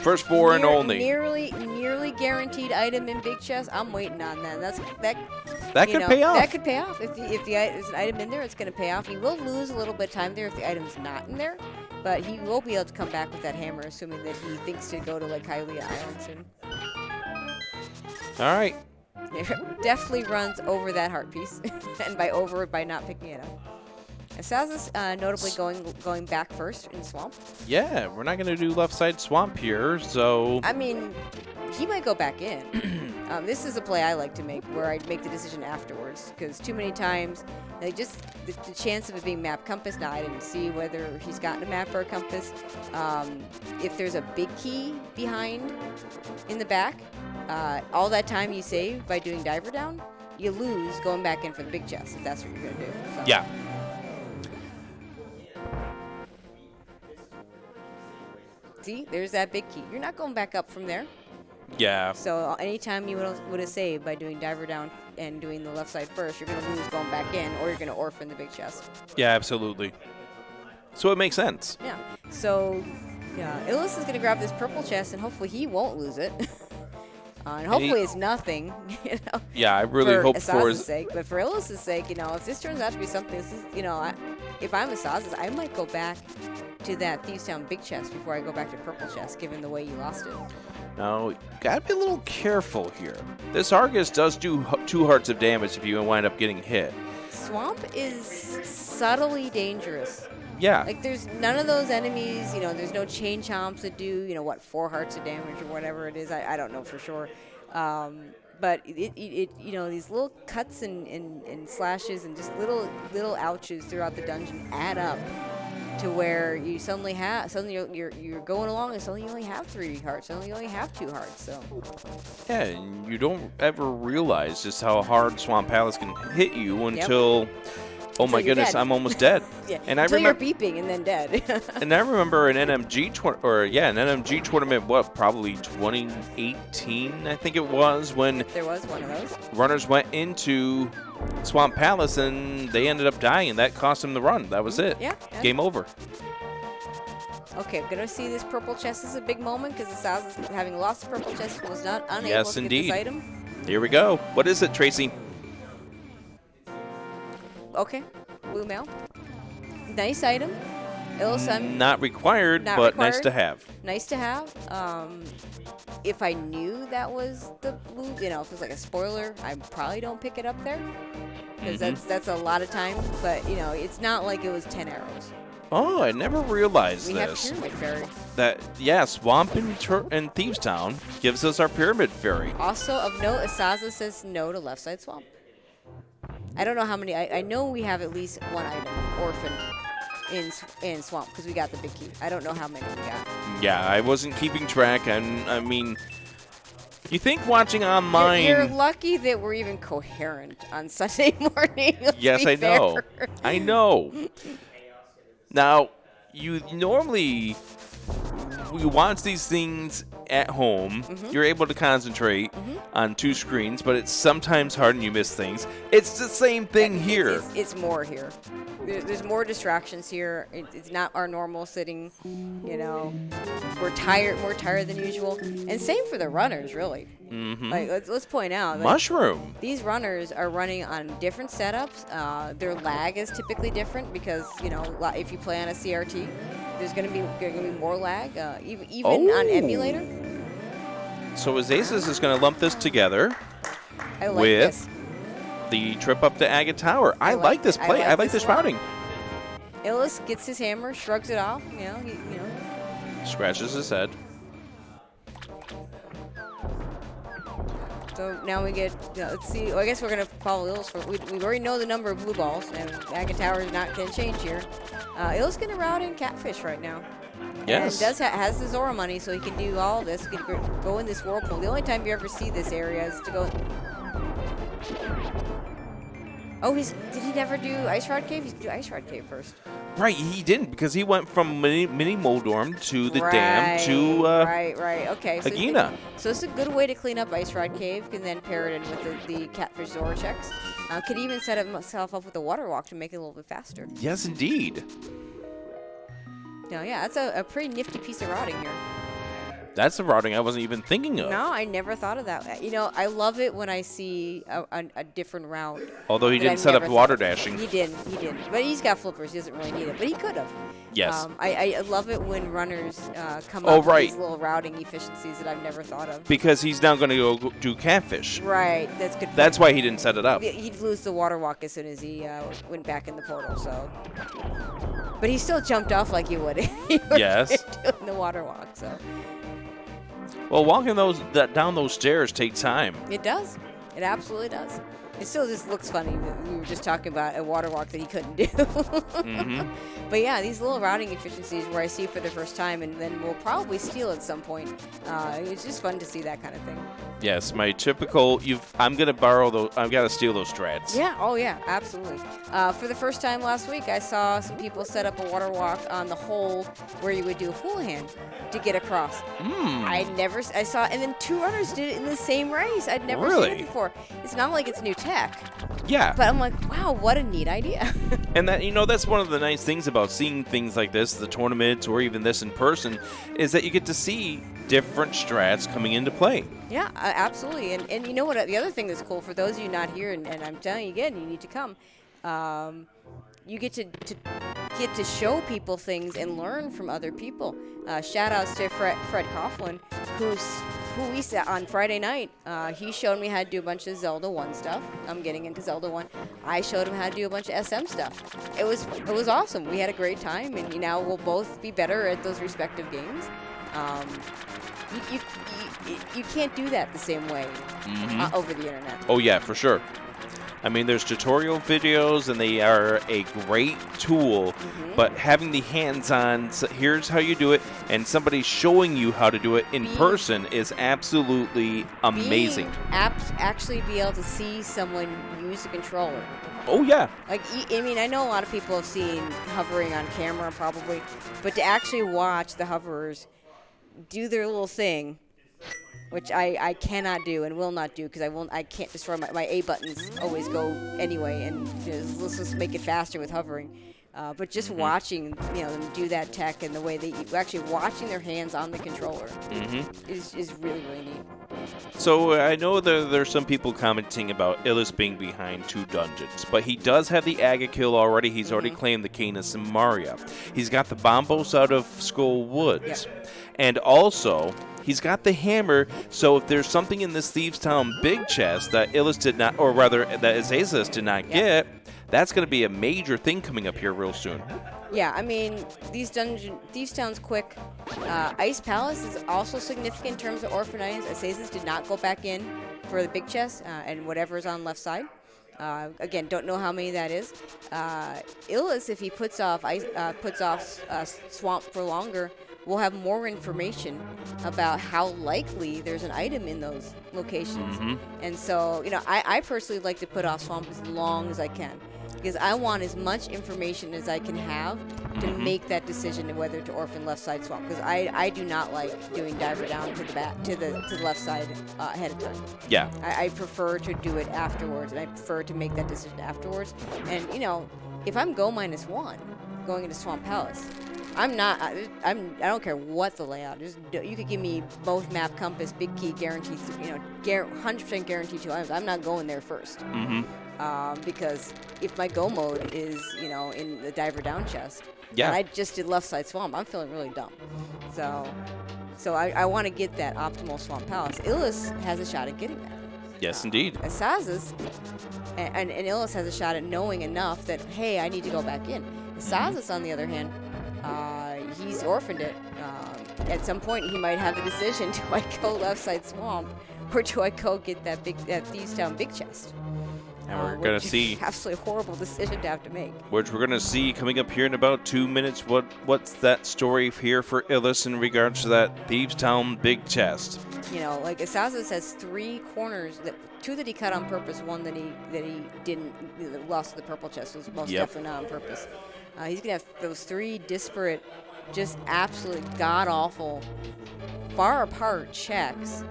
Firstborn only. Nearly guaranteed item in big chest. I'm waiting on that. That could pay off. That could pay off. If there's an item in there, it's going to pay off. He will lose a little bit of time there if the item's not in there, but he will be able to come back with that hammer, assuming that he thinks to go to like Hylia Island soon. All right. Definitely runs over that heart piece, and by not picking it up. Asazas notably going back first in Swamp. Yeah, we're not going to do left side Swamp here, so... I mean, he might go back in. This is a play I like to make, where I make the decision afterwards, because too many times, like just the chance of it being map compass. Now, I didn't see whether he's gotten a map or a compass. If there's a big key behind in the back, all that time you save by doing diver down, you lose going back in for the big chest, if that's what you're going to do. So. Yeah. See, there's that big key. You're not going back up from there. Yeah. So anytime you would have saved by doing diver down and doing the left side first, you're going to lose going back in, or you're going to orphan the big chest. Yeah, absolutely. So it makes sense. Yeah. So, yeah, Illus is going to grab this purple chest, and hopefully he won't lose it. And hopefully it's nothing, Yeah, I really hope for his sake. But for Illus's sake, if this turns out to be something, this is, if I'm Asazas, I might go back to that Thieves Town big chest before I go back to purple chest, given the way you lost it. Now, you gotta be a little careful here. This Argus does do 2 hearts of damage if you wind up getting hit. Swamp is subtly dangerous. Yeah. Like, there's none of those enemies, there's no chain chomps that do, 4 hearts of damage or whatever it is. I don't know for sure. But it these little cuts and slashes and just little ouches throughout the dungeon add up to where you suddenly you're going along and suddenly you only have 3 hearts, suddenly you only have 2 hearts. So yeah, and you don't ever realize just how hard Swamp Palace can hit you until oh my goodness, I'm almost dead. Yeah, and until you're beeping and then dead. And I remember an NMG tournament, probably 2018, I think it was, when there was one of those. Runners went into Swamp Palace and they ended up dying, and that cost them the run. That was it. Yeah. Game over. Okay, gonna see this purple chest is a big moment because Asazas, having lost the purple chest, was not unable yes, to indeed. get this item. Here we go. What is it, Tracy? Okay, blue mail. Nice item. Illus, not required, but required. nice to have. Nice to have. If I knew that was the blue, if it was like a spoiler, I probably don't pick it up there because that's a lot of time. But it's not like it was 10 arrows. Oh, I never realized we this. have Pyramid Fairy. Swamp and Thieves Town gives us our Pyramid Fairy. Also of note, Asaza says no to left side Swamp. I don't know how many. I know we have at least 1 item, Orphan, in Swamp because we got the big key. I don't know how many we got. Yeah, I wasn't keeping track. I mean, you think watching on mine... You're lucky that we're even coherent on Sunday morning. Yes, I know. I know. Now, you normally... we watch these things at home, you're able to concentrate on 2 screens, but it's sometimes hard and you miss things. It's the same thing here. It's more here. There's more distractions here. It's not our normal sitting, you know. We're more tired than usual. And same for the runners, really. Like, let's point out. Like, Mushroom. These runners are running on different setups. Their lag is typically different because, you know, if you play on a CRT, there's going to be more lag, even on emulator. So Asazas is going to lump this together with the trip up to Agate Tower. I like this play. I like this routing. Illus gets his hammer, shrugs it off. Scratches his head. So now we get, let's see, well, I guess we're going to follow Illus. We already know the number of blue balls, and Agate Tower is not going to change here. Illus going to route in Catfish right now. Yes. And has the Zora money, so he can do all this. He can go in this whirlpool. The only time you ever see this area is to go. Oh, did he never do Ice Rod Cave? He should do Ice Rod Cave first. Right, he didn't, because he went from mini Moldorm to the dam to Right. Okay. So Agena. So it's a good way to clean up Ice Rod Cave, and then pair it in with the Catfish Zora checks. Could even set himself up with a water walk to make it a little bit faster. Yes, indeed. No, yeah, that's a pretty nifty piece of routing here. That's the routing I wasn't even thinking of. No, I never thought of that. You know, I love it when I see a different route. Although he didn't set up water dashing. He didn't. But he's got flippers. He doesn't really need it. But he could have. Yes. I love it when runners come up with these little routing efficiencies that I've never thought of. Because he's now going to go do Catfish. Right. That's good. That's why he didn't set it up. He'd lose the water walk as soon as he went back in the portal. So. But he still jumped off like he would. Yes. Doing the water walk. So. Well, walking down those stairs takes time. It does. It absolutely does. It still just looks funny. We were just talking about a water walk that he couldn't do. But yeah, these little routing efficiencies where I see for the first time, and then we'll probably steal at some point. It's just fun to see that kind of thing. Yes, my typical. I'm gonna borrow those. I've got to steal those strats. Yeah. Oh yeah. Absolutely. For the first time last week, I saw some people set up a water walk on the hole where you would do a hula hand to get across. I saw, and then 2 runners did it in the same race. I'd never seen it before. It's not like it's new tech. Yeah. But I'm like, wow, what a neat idea. And that's one of the nice things about seeing things like this, the tournaments or even this in person, is that you get to see different strats coming into play. Yeah, absolutely. And you know what? The other thing that's cool for those of you not here, and I'm telling you again, you need to come. You get to show people things and learn from other people. Shout outs to Fred Coughlin, who we saw on Friday night. He showed me how to do a bunch of Zelda 1 stuff. I'm getting into Zelda 1. I showed him how to do a bunch of SM stuff. It was awesome. We had a great time, and now we'll both be better at those respective games. You can't do that the same way over the internet. Oh yeah, for sure. I mean, there's tutorial videos, and they are a great tool, but having the hands-on, here's how you do it, and somebody showing you how to do it in person is absolutely amazing. Actually be able to see someone use the controller. Oh, yeah. Like, I mean, I know a lot of people have seen hovering on camera probably, but to actually watch the hoverers do their little thing, which I cannot do and will not do because I can't destroy my A buttons always go anyway, and let's just make it faster with hovering. But just watching them do that tech and the way they actually watching their hands on the controller is really, really neat. So I know there's some people commenting about Illus being behind 2 dungeons, but he does have the Agate kill already. He's already claimed the Canis and Maria. He's got the Bombos out of Skull Woods. Yep. And also, he's got the hammer, so if there's something in this Thieves Town big chest that Illus did not, or rather that Asazas did not get, that's going to be a major thing coming up here real soon. Yeah, I mean, Thieves Town's quick. Ice Palace is also significant in terms of orphan items. Asazas did not go back in for the big chest and whatever is on left side. Again, don't know how many that is. Illus, if he puts off Swamp for longer, we'll have more information about how likely there's an item in those locations. And so, I personally like to put off Swamp as long as I can. because I want as much information as I can have to make that decision of whether to orphan left side swamp. Because I do not like doing diver down to the back to the left side ahead of time. Yeah. I prefer to do it afterwards, and I prefer to make that decision afterwards. And if I'm go -1 going into Swamp Palace, I don't care what the layout is. You could give me both map compass, big key, guaranteed, 100% guaranteed 2 items. I'm not going there first. Because if my go mode is, in the diver down chest, and I just did left side swamp, I'm feeling really dumb. So I want to get that optimal Swamp Palace. Illus has a shot at getting that. Yes, indeed. Asazas, and Illus has a shot at knowing enough that, hey, I need to go back in. Asazas, on the other hand, he's orphaned it. At some point, he might have the decision: do I go left side swamp, or do I go get that Thieves Town big chest? And we're going to see absolutely horrible decision to have to make. Which we're going to see coming up here in about 2 minutes. What's that story here for Illus in regards to that Thieves Town big chest? Like Asazas has 3 corners, 2 that he cut on purpose, 1 that he didn't, lost to the purple chest. Was most definitely not on purpose. He's going to have those 3 disparate, just absolute god-awful, far apart checks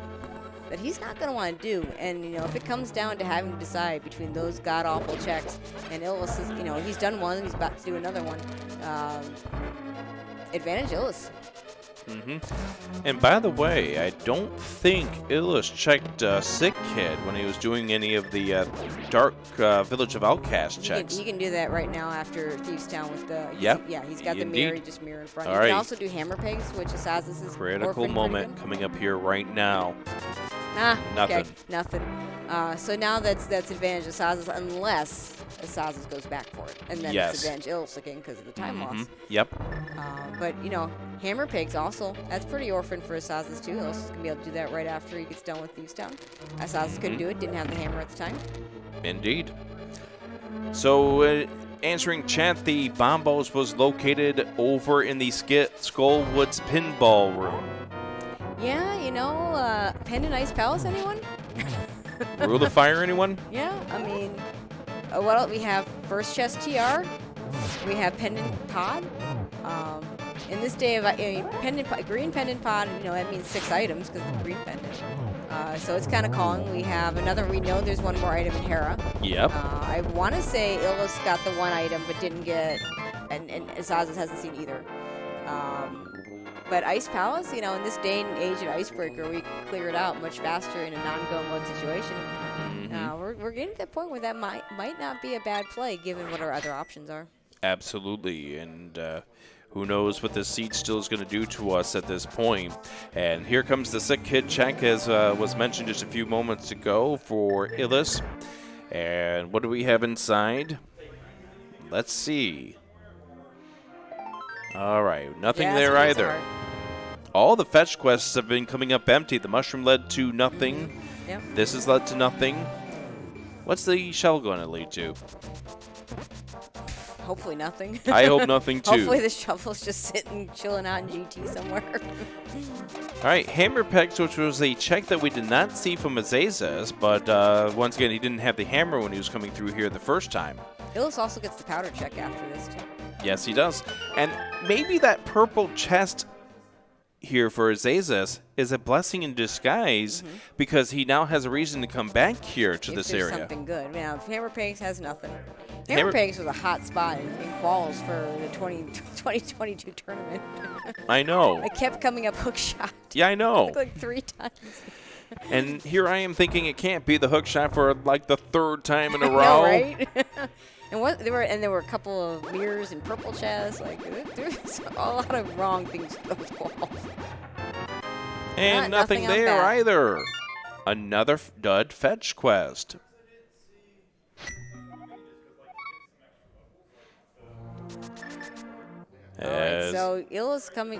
that he's not going to want to do. And, if it comes down to having to decide between those god-awful checks and Illus, he's done one, he's about to do another one. Advantage Illus. And by the way, I don't think Illus checked Sick Kid when he was doing any of the Dark Village of Outcast checks. He can do that right now after Thieves Town with the... he's got the mirror, just mirror in front. All he right. can also do hammer pegs, which Asazas is critical moment coming up here right now. Nothing. Okay, nothing. So now that's advantage Asazas, unless Asazas goes back for it, and then it's advantage Illus again because of the time loss. Yep. But hammer pegs also, that's pretty orphan for Asazas too. Illus is gonna be able to do that right after he gets done with Thieves Town. Asazas couldn't do it, didn't have the hammer at the time. Indeed. So answering chat, the Bombos was located over in the Skullwoods pinball room. Yeah, Pendant Ice Palace, anyone? Rule of Fire, anyone? Yeah, I mean, what else? We have First Chest TR. We have Pendant Pod. In this day of green Pendant Pod, that means 6 items because it's green pendant. So it's kind of calling. We have another. We know there's one more item in Hera. Yep. I want to say Illus got the 1 item but didn't get, and Asazas hasn't seen either. But Ice Palace, in this day and age of Icebreaker, we can clear it out much faster in a non-go mode situation. We're getting to that point where that might not be a bad play, given what our other options are. Absolutely, and who knows what this seed still is going to do to us at this point. And here comes the Sick Kid check, as was mentioned just a few moments ago for Illus. And what do we have inside? Let's see. All right, nothing there either. All the fetch quests have been coming up empty. The mushroom led to nothing. Yep. This has led to nothing. What's the shell going to lead to? Hopefully nothing. I hope nothing too. Hopefully the shovel's just sitting, chilling out in GT somewhere. All right, hammer pegs, which was a check that we did not see from Asazas, but once again, he didn't have the hammer when he was coming through here the first time. Illus also gets the powder check after this too. Yes, he does. And maybe that purple chest here for Asazas is a blessing in disguise because he now has a reason to come back here to this area. Something good. Now, if Hammer Pegs has nothing. Hammer Pegs was a hot spot in falls for the 2022 tournament. I know. I kept coming up hook shot. Yeah, I know. Like 3 times. And here I am thinking it can't be the hook shot for like the 3rd time in a row. know, right? There were a couple of mirrors and purple chests. Like there's a lot of wrong things with those walls. And nothing there either. Another dud fetch quest. Alright, so Illus coming.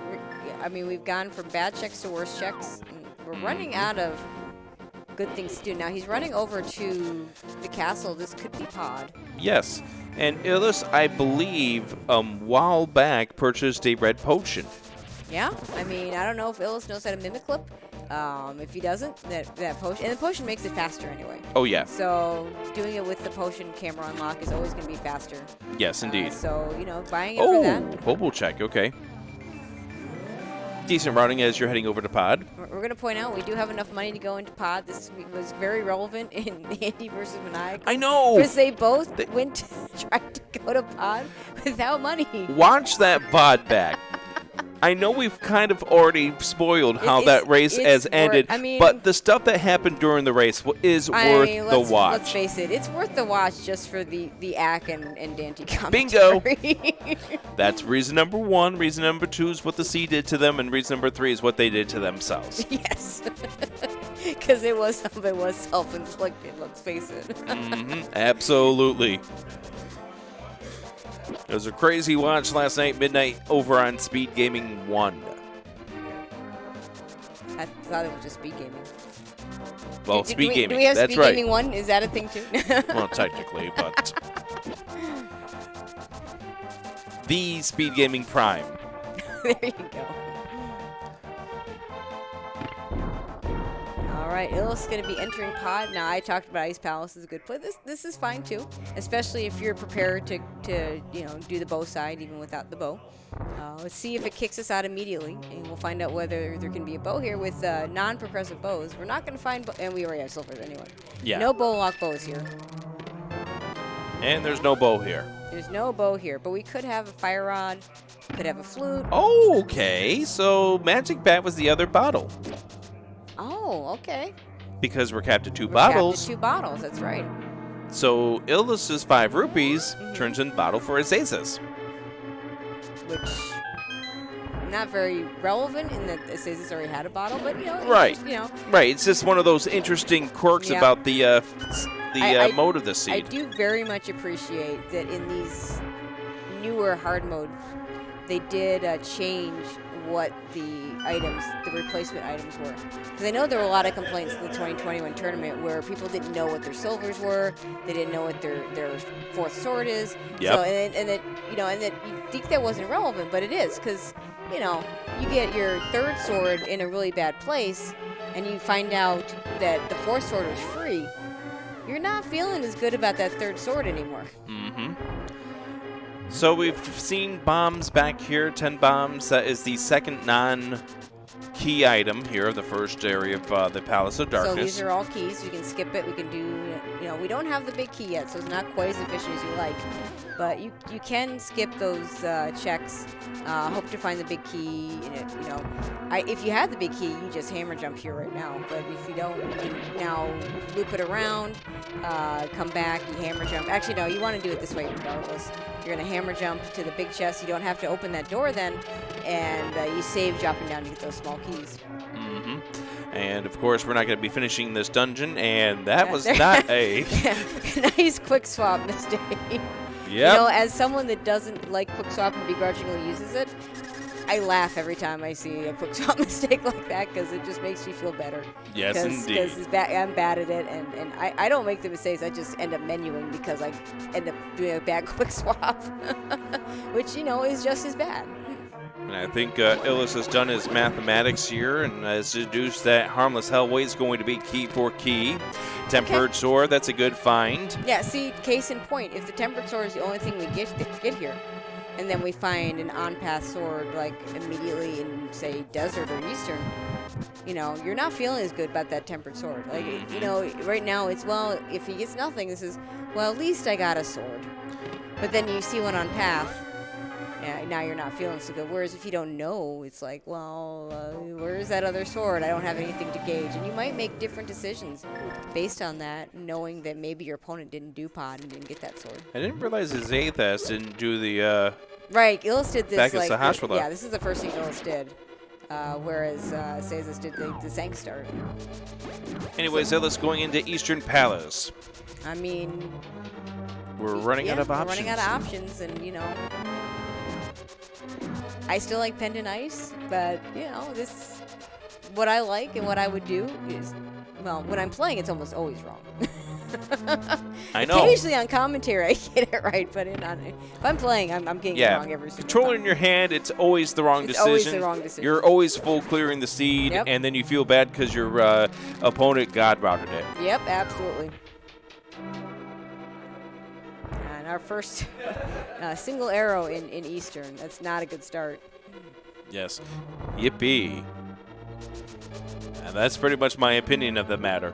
I mean, we've gone from bad checks to worse checks. And we're running out of good things to do. Now he's running over to the castle. This could be Pod. Yes, and Illus, I believe, while back purchased a red potion. Yeah, I mean, I don't know if Illus knows how to mimic clip. If he doesn't, that potion, and the potion makes it faster anyway. Oh, yeah. So doing it with the potion camera unlock is always going to be faster. Yes, indeed. So, buying it for that. Oh, hobo check. Okay. Decent routing as you're heading over to pod. We're going to point out we do have enough money to go into pod. This was very relevant in Andy versus Maniacal. I know. Because they both tried to go to pod without money. Watch that pod back. I know we've kind of already spoiled how that race has ended, but the stuff that happened during the race is worth the watch. Let's face it, it's worth the watch just for the Ack and Dante commentary. Bingo! That's reason number 1. Reason number 2 is what the sea did to them, and reason number 3 is what they did to themselves. Yes. Because it was self-inflicted, let's face it. Absolutely. It was a crazy watch last night, midnight, over on SpeedGaming 1. I thought it was just SpeedGaming. Well, SpeedGaming, do we have that's SpeedGaming right. 1? Is that a thing too? Well, technically, but the SpeedGaming Prime. There you go. All right, Illus is going to be entering pod. Now, I talked about Ice Palace is a good play. This is fine, too, especially if you're prepared to do the bow side even without the bow. Let's see if it kicks us out immediately, and we'll find out whether there can be a bow here with non-progressive bows. We're not going to find, and we already have silvers anyway. Yeah. No bow lock bows here. And there's no bow here. There's no bow here, but we could have a fire rod, could have a flute. Oh, okay. So Magic Bat was the other bottle. Oh, okay. Because we're capped at 2 We're bottles. capped at 2 bottles, that's right. So Illus's 5 rupees turns in bottle for asazas. Which, not very relevant in that asazas already had a bottle, but, Right. Just, Right. It's just one of those interesting quirks about the mode of the seed. I do very much appreciate that in these newer hard modes, they did change what the replacement items were. Because I know there were a lot of complaints in the 2021 tournament where people didn't know what their silvers were, they didn't know what their 4th sword is. Yep. So, and that you think that wasn't relevant, but it is, because you get your 3rd sword in a really bad place, and you find out that the 4th sword was free. You're not feeling as good about that 3rd sword anymore. Mm-hmm. So we've seen bombs back here, 10 bombs. That is the second non-key item here of the first area of the Palace of Darkness. So these are all keys. We can skip it. We can do, we don't have the big key yet, so it's not quite as efficient as you like. But you can skip those checks. Hope to find the big key. If you have the big key, you just hammer jump here right now. But if you don't, you can now loop it around, come back, you hammer jump. Actually, no, you want to do it this way regardless. You're going to hammer jump to the big chest. You don't have to open that door then, and you save dropping down to get those small keys. Mm-hmm. And, of course, we're not going to be finishing this dungeon, and that was not a... nice quick swap mistake. Yeah. As someone that doesn't like quick swap and begrudgingly uses it, I laugh every time I see a quick swap mistake like that because it just makes me feel better. Yes, indeed. Because I'm bad at it, and I don't make the mistakes. I just end up menuing because I end up doing a bad quick swap, which, is just as bad. And I think Illus has done his mathematics here and has deduced that Harmless Hellway is going to be key for key. Tempered Sword, that's a good find. Yeah, see, case in point, if the Tempered Sword is the only thing we get here, and then we find an on-path sword, like, immediately in, say, Desert or Eastern, you're not feeling as good about that Tempered Sword. Like, right now it's, well, if he gets nothing, this is, well, at least I got a sword. But then you see one on path, now you're not feeling so good. Whereas if you don't know, it's like, well, where's that other sword? I don't have anything to gauge. And you might make different decisions based on that, knowing that maybe your opponent didn't do pod and didn't get that sword. I didn't realize his Athas didn't do the... Right, Illus did this, back at Sahasrahla. Yeah, this is the first thing Illus did. Whereas Sazas did the Zank start. Anyways, Illus going into Eastern Palace. I mean... We're running out of options. We're running out of options, and, I still like Pendant Ice, but, what I like and what I would do is, well, when I'm playing, it's almost always wrong. I know. Occasionally on commentary I get it right, but if I'm playing, I'm getting it wrong every single Controller time. in your hand, it's always the wrong decision. Always the wrong decision. You're always full clearing the seed, and then you feel bad because your opponent God routed it. Yep, absolutely. And our first single arrow in Eastern. That's not a good start. Yes. Yippee. And that's pretty much my opinion of the matter.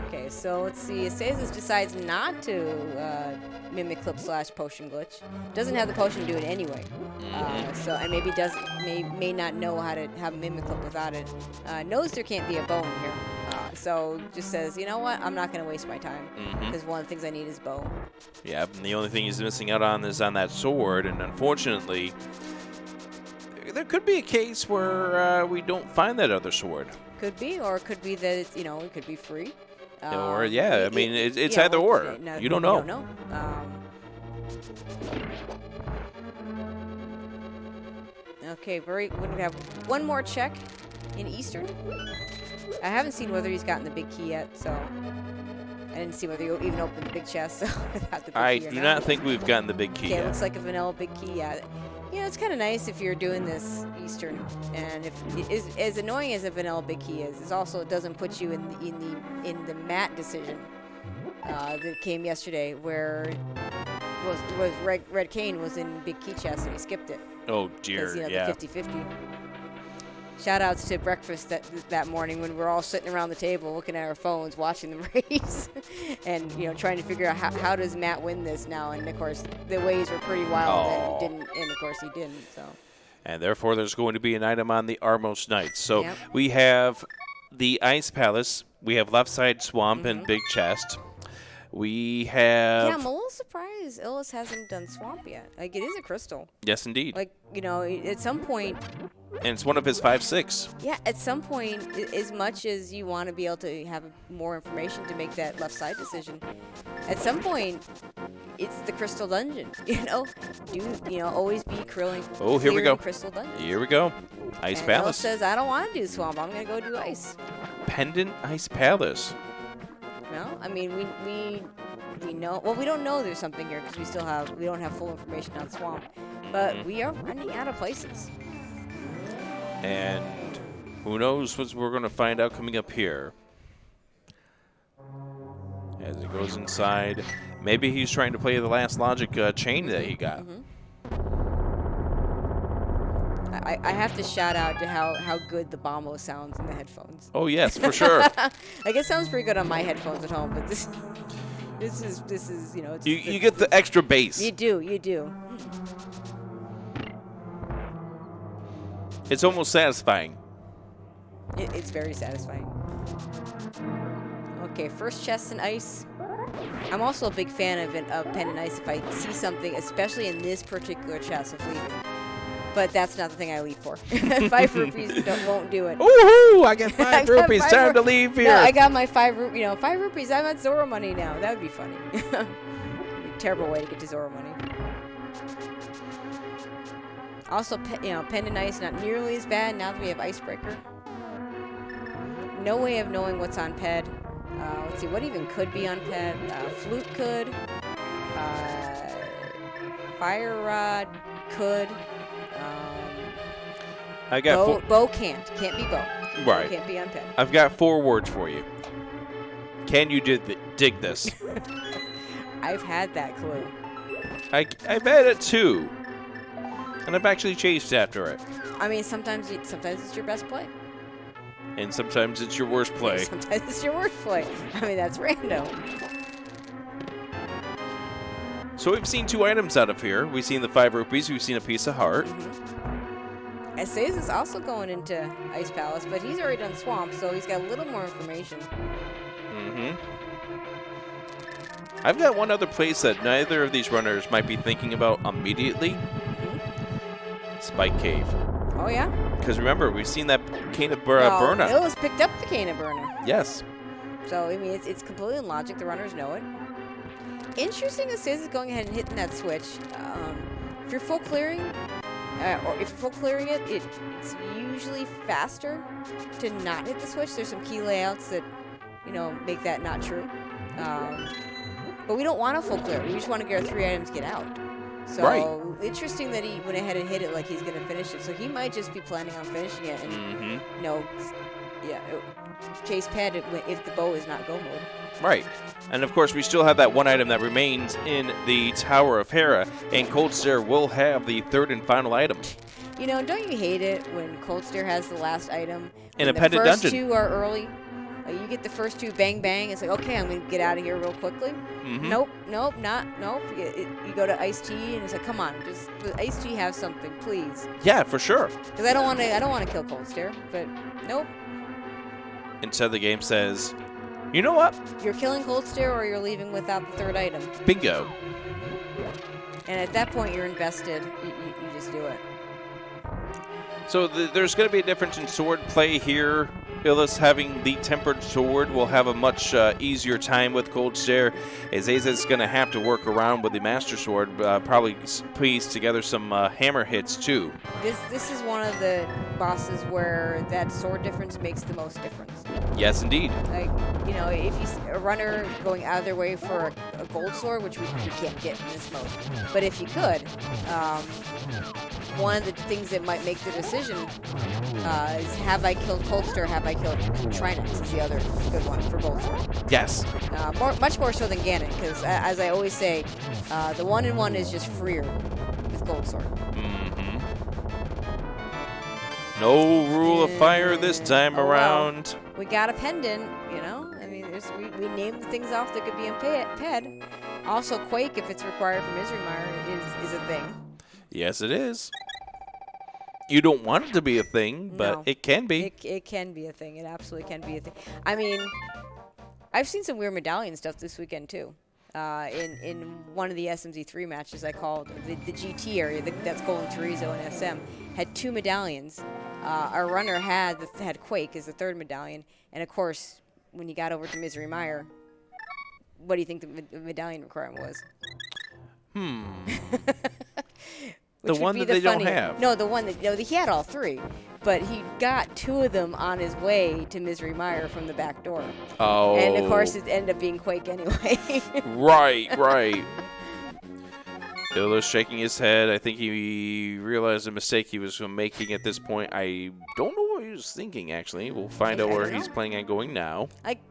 Okay, so let's see. Asazas decides not to mimic clip / potion glitch. Doesn't have the potion to do it anyway. So and maybe may not know how to have mimic clip without it. Knows there can't be a bow in here. So just says, you know what? I'm not going to waste my time because one of the things I need is bow. Yeah, and the only thing he's missing out on is on that sword, and unfortunately, there could be a case where we don't find that other sword. Could be, or it could be that it's, it could be free. Or I mean, it's either or. You don't know. You don't know. Okay, we're going to have one more check in Eastern. I haven't seen whether he's gotten the big key yet, so I didn't see whether you even opened the big chest. So without the big I key or do not think we've gotten the big key okay, yet. it looks like a vanilla big key. Yeah, it's kind of nice if you're doing this Eastern, and if as annoying as a vanilla big key is, it doesn't put you in the mat decision that came yesterday, where was Red Cane was in big key chest and he skipped it. Oh dear, the 50-50. Shout outs to breakfast that morning when we're all sitting around the table looking at our phones watching the race and trying to figure out how does Matt win this now, and of course the ways were pretty wild and of course he didn't. So and therefore there's going to be an item on the Armos Knights. So we have the Ice Palace, we have left side swamp and big chest. We have... Yeah, I'm a little surprised Illus hasn't done swamp yet. Like, it is a crystal. Yes, indeed. Like, at some point... And it's one of his 5/6. Yeah, at some point, as much as you want to be able to have more information to make that left side decision, at some point, it's the crystal dungeon, always be clearing here we go. Crystal dungeon. Here we go. Ice and Palace. Illus says, I don't want to do swamp. I'm going to go do ice. Pendant Ice Palace. No, I mean we know. Well, we don't know there's something here because we don't have full information on swamp, but we are running out of places. And who knows what we're going to find out coming up here. As it goes inside, maybe he's trying to play the last logic chain that he got. I have to shout out to how good the Bombo sounds in the headphones. Oh yes, for sure. Like it sounds pretty good on my headphones at home, but this is it's you get the extra bass. You do. It's almost satisfying. It's very satisfying. Okay, first chest and ice. I'm also a big fan of pen and ice if I see something, especially in this particular chest of leaving. But that's not the thing I leave for. 5 rupees won't do it. Ooh, I get 5 rupees. Time to leave here. No, I got my 5 rupees. I'm at Zoro money now. That would be funny. Terrible way to get to Zoro money. Also, pen and ice not nearly as bad now that we have icebreaker. No way of knowing what's on ped. Let's see, what even could be on ped? Flute could. Fire rod could. I got bow can't be bow. Right. Bow can't be on ped. I've got 4 words for you. Can you dig this? I've had that clue. I've had it too, and I've actually chased after it. I mean, sometimes it's your best play. And sometimes it's your worst play. Sometimes it's your worst play. I mean, that's random. So we've seen 2 items out of here. We've seen the 5 rupees. We've seen a piece of heart. Asazas is also going into Ice Palace, but he's already done Swamp, so he's got a little more information. I've got one other place that neither of these runners might be thinking about immediately. Spike Cave. Oh, yeah? Because remember, we've seen that Cane of Burner. Illus picked up the Cane of Burner. Yes. So, I mean, it's completely in logic. The runners know it. Interesting, Asazas is going ahead and hitting that switch. If you're full clearing, or if you're full clearing it, it's usually faster to not hit the switch. There's some key layouts that, make that not true. But we don't want a full clear. We just want to get our 3 items, get out. So interesting that he went ahead and hit it like he's going to finish it. So he might just be planning on finishing it and, chase pad it if the bow is not go mode. Right. And of course, we still have that one item that remains in the Tower of Hera, and Cold Stare will have the 3rd and final item. Don't you hate it when Cold Stare has the last item? In a pendant dungeon. The first 2 are early. You get the first 2, bang, bang. It's like, okay, I'm going to get out of here real quickly. Nope. You go to Iced Tea, and it's like, come on, just Iced Tea have something, please. Yeah, for sure. Because I don't want to kill Cold Stare, but nope. Instead, the game says, you know what? You're killing Cold Stare, or you're leaving without the 3rd item. Bingo. And at that point, you're invested. You just do it. So there's going to be a difference in sword play here. Illus having the tempered sword will have a much easier time with Cold Stare. Azaza's going to have to work around with the Master Sword, probably piece together some hammer hits too. This is one of the bosses where that sword difference makes the most difference. Yes, indeed. Like, if you see a runner going out of their way for a gold sword, which we can't get in this mode, but if you could, one of the things that might make the decision is, have I killed Cold Stare, have I killed Trinix is the other good one for both. Yes. Much more so than Ganon, because as I always say, the 1-in-1 is just freer with Gold Sword. No rule of fire this time around. Well, we got a pendant, we named things off that could be in PED. Also, Quake, if it's required from Isrimire, is a thing. Yes, it is. You don't want it to be a thing, but no, it can be. It can be a thing. It absolutely can be a thing. I mean, I've seen some weird medallion stuff this weekend, too. In one of the SMZ3 matches I called, the GT area, that's Golden Chorizo and SM, had 2 medallions. Our runner had Quake as the 3rd medallion. And, of course, when you got over to Misery Mire, what do you think the medallion requirement was? The one that they don't have. No, the one that he had all 3, but he got 2 of them on his way to Misery Mire from the back door. Oh. And of course, it ended up being Quake anyway. Right. Illus shaking his head. I think he realized the mistake he was making at this point. I don't know what he was thinking, actually. We'll find out where he's planning on going now.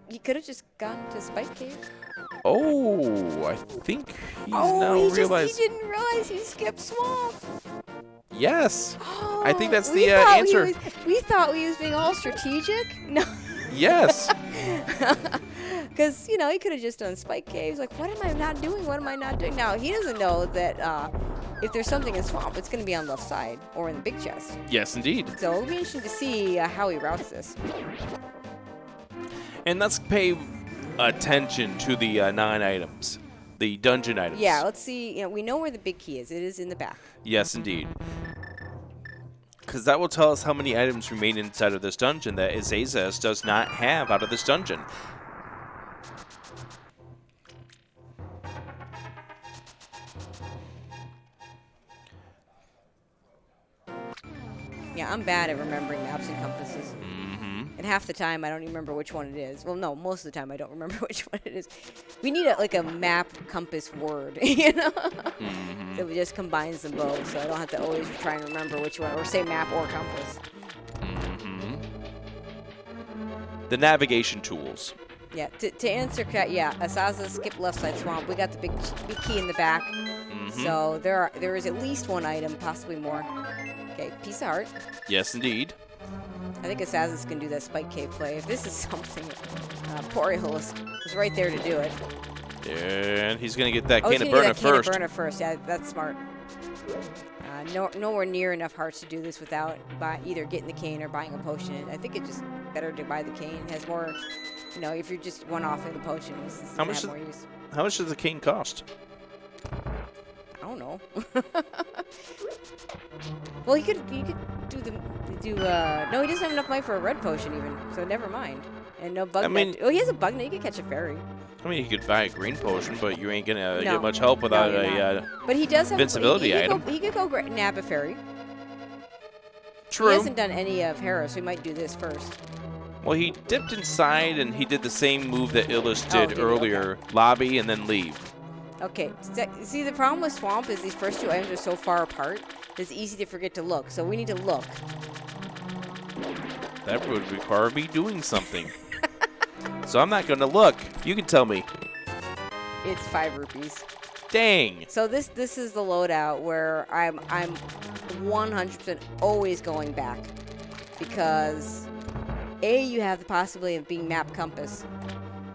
He could have just gone to Spike Cave. Oh, I think he's now realized. He didn't realize he skipped Swamp. Yes. Oh, I think that's the answer. We thought he was being all strategic. No. Yes. Because, he could have just done Spike Caves. Like, what am I not doing? What am I not doing? Now, he doesn't know that if there's something in Swamp, it's going to be on the left side or in the big chest. Yes, indeed. So it'll be interesting to see how he routes this. And let's pay attention to the 9 items, the dungeon items. Yeah, let's see. We know where the big key is. It is in the back. Yes, indeed. Because that will tell us how many items remain inside of this dungeon that Azazas does not have out of this dungeon. Yeah, I'm bad at remembering maps and compasses. And half the time, I don't even remember which one it is. Well, no, most of the time, I don't remember which one it is. We need a map compass word, that just combines them both, so I don't have to always try and remember which one, or say map or compass. The navigation tools. Yeah, to answer, asazas, skip left side swamp. We got the big key in the back, so there is at least 1 item, possibly more. Okay, piece of heart. Yes, indeed. I think asazas can do that Spike Cave play. If this is something, poor Illus is right there to do it. And he's going to get that can of burner first. Yeah, that's smart. Nowhere near enough hearts to do this without either getting the cane or buying a potion. I think it's just better to buy the cane. It has more, if you're just one-offing the potion, it's more use. How much does the cane cost? I don't know. Well, he could no, he doesn't have enough money for a red potion even, so never mind. And no bug net. Oh, he has a bug net. You could catch a fairy. I mean, you could buy a green potion, but you ain't gonna get much help without a but he does have invincibility item. He could go nab a fairy. True. He hasn't done any of Hera, so he might do this first. Well, he dipped inside, and he did the same move that Illus did did he? earlier. Okay. Lobby and then leave. Okay. See, the problem with Swamp is these first two items are so far apart, it's easy to forget to look. So we need to look. That would require me doing something. So I'm not going to look. You can tell me. It's 5 rupees. Dang. So this is the loadout where I'm 100% always going back, because A, you have the possibility of being map compass.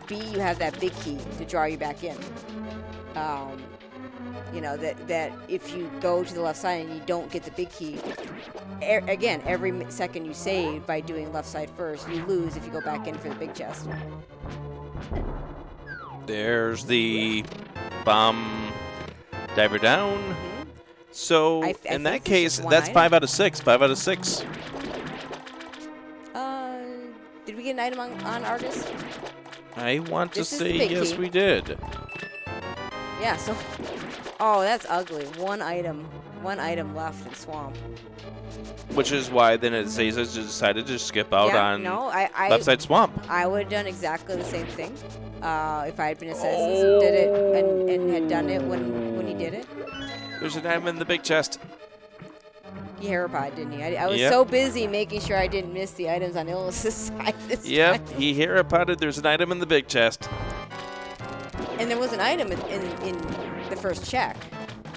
B, you have that big key to draw you back in. You know, that if you go to the left side and you don't get the big key, again, every second you save by doing left side first, you lose if you go back in for the big chest. There's the bomb diver down. Mm-hmm. So I in think that it's case, just one that's item. 5 out of 6. 5 out of 6. Did we get an item on Argus? I want to This is the say big yes, key. we did. Yeah, so... Oh, that's ugly. One item left in Swamp. Which is why then Asazas decided to skip out Yeah, on no, I left side swamp. I would have done exactly the same thing if I had been Asazas, did it and had done it when he did it. There's an item in the big chest. He Herapod, didn't he? I was Yep. so busy making sure I didn't miss the items on Illus's side this Yep, time. he herapotted. There's an item in the big chest. And there was an item in the first check.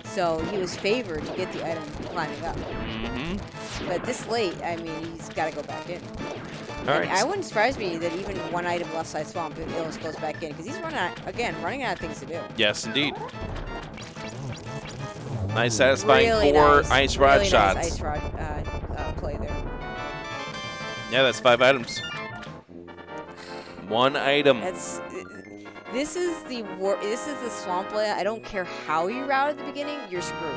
So he was favored to get the item climbing up. Mm-hmm. But this late, I mean, he's got to go back in. All And right. I wouldn't surprise me that even one item left side swamp, Illus goes back in, because he's running out of things to do. Yes, indeed. Nice, satisfying Really 4 nice. ice rod really shots. Nice ice rod play there. Yeah, that's 5 items. 1 item. This is the swamp layout. I don't care how you route at the beginning, you're screwed.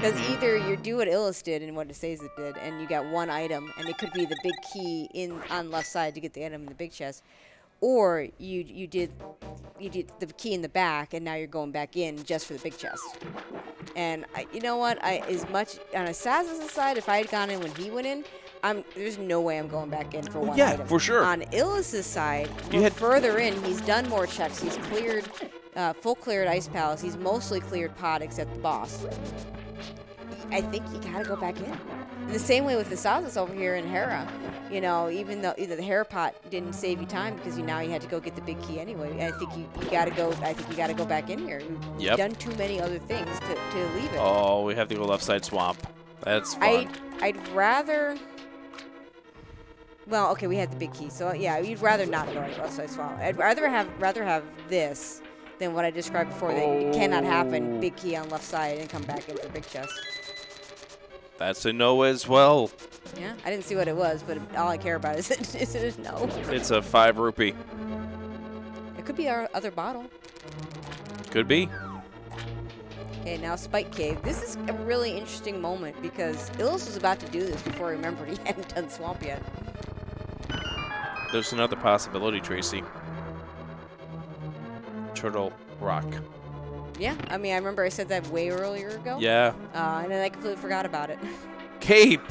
Because either you do what Illus did and what Asazas did, and you got 1 item, and it could be the big key on left side to get the item in the big chest, or you did the key in the back, and now you're going back in just for the big chest. And you know what? As much on Asazas' side, if I had gone in when he went in, there's no way I'm going back in for one yeah, item. for sure. On Illus's side, You had- further in, he's done more checks. He's cleared, full cleared Ice Palace. He's mostly cleared pod except the boss. I think you gotta go back in. The same way with the asazas over here in Hera. You know, even though the Hera pot didn't save you time because now you had to go get the big key anyway. I think you gotta go. I think you gotta go back in here. You've Yep. done too many other things to leave it. Oh, we have to go left side swamp. That's fun. I'd rather. Well, okay, we had the big key, so yeah, you'd rather not go left side swamp. I'd rather have this than what I described before. That it cannot happen. Big key on left side and come back into the big chest. That's a no as well. Yeah, I didn't see what it was, but all I care about is it a no. It's a 5 rupee. It could be our other bottle. Could be. Okay, now Spike Cave. This is a really interesting moment because Illus was about to do this before he remembered he hadn't done Swamp yet. There's another possibility, Tracy. Turtle Rock. Yeah, I mean, I remember I said that way earlier ago. Yeah. And then I completely forgot about it. Cape.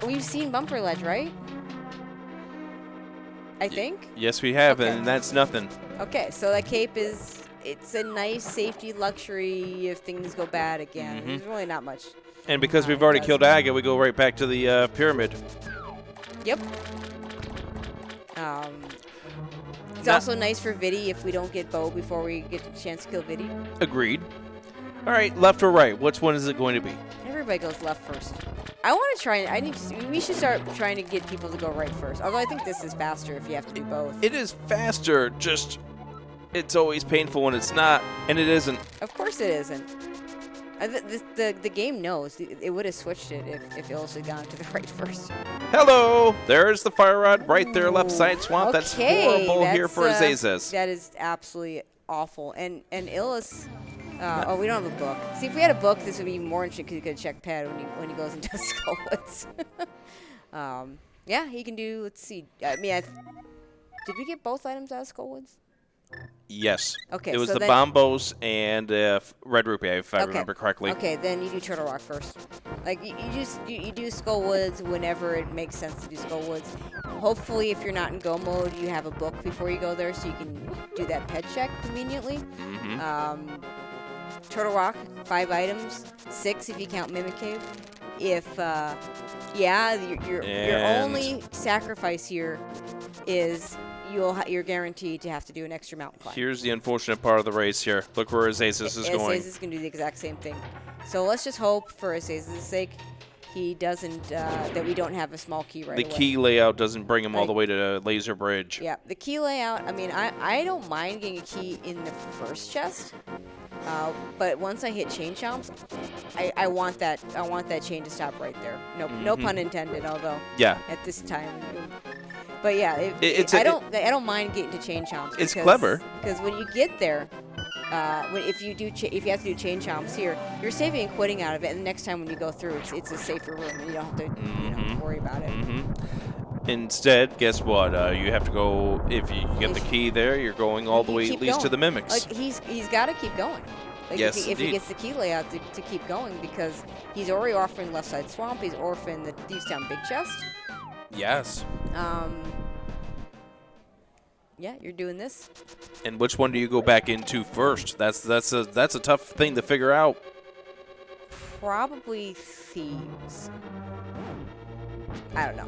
We've seen Bumper Ledge, right? I think? Yes, we have, Okay. and that's nothing. Okay, so that cape it's a nice safety luxury if things go bad again. There's really not much. And because we've it already does. killed Aga, we go right back to the pyramid. Yep. It's also nice for Viddy if we don't get Bo before we get a chance to kill Viddy. Agreed. All right, left or right? Which one is it going to be? Everybody goes left first. I want to try. We should start trying to get people to go right first. Although I think this is faster if you have to do both. It is faster, just it's always painful when it's not, and it isn't. Of course it isn't. The game knows. It would have switched it if Illus had gone to the right first. Hello! There's the fire rod right there, left side swamp. That's Okay, horrible here for Azazas. That is absolutely awful. And Illus. Oh, we don't have a book. See, if we had a book, this would be even more interesting because he could check pad when he goes into Skullwoods. Yeah, he can do. Let's see. I mean, did we get both items out of Skullwoods? Yes. Okay, It was so the then, Bombos and Red Rupee, if I okay. remember correctly. Okay, then you do Turtle Rock first. Like you do Skull Woods whenever it makes sense to do Skull Woods. Hopefully, if you're not in go mode, you have a book before you go there, so you can do that pet check conveniently. Turtle Rock, 5 items, 6 if you count Mimic Cave. If your only sacrifice here is you're guaranteed to have to do an extra mountain climb. Here's the unfortunate part of the race here. Look where Asazas is going. Asazas can do the exact same thing. So let's just hope, for Asazas' sake, he doesn't that we don't have a small key right away. The key layout doesn't bring him all the way to Laser Bridge. Yeah, the key layout. I mean, I don't mind getting a key in the first chest. But once I hit chain chomps, I want that chain to stop right there. No pun intended. Although at this time, but yeah, I don't mind getting to chain chomps. It's clever because when you get there, if you have to do chain chomps here, you're saving and quitting out of it. And the next time when you go through, it's a safer room, and you don't have to worry about it. Instead, guess what? You have to go, if you get the key there, you're going all the way at least to the Mimics. Like he's got to keep going. Like yes, if he gets the key layout to keep going, because he's already orphaned Left Side Swamp, he's orphaned the Thieves Town Big Chest. Yes. Yeah, you're doing this. And which one do you go back into first? That's a tough thing to figure out. Probably Thieves. I don't know.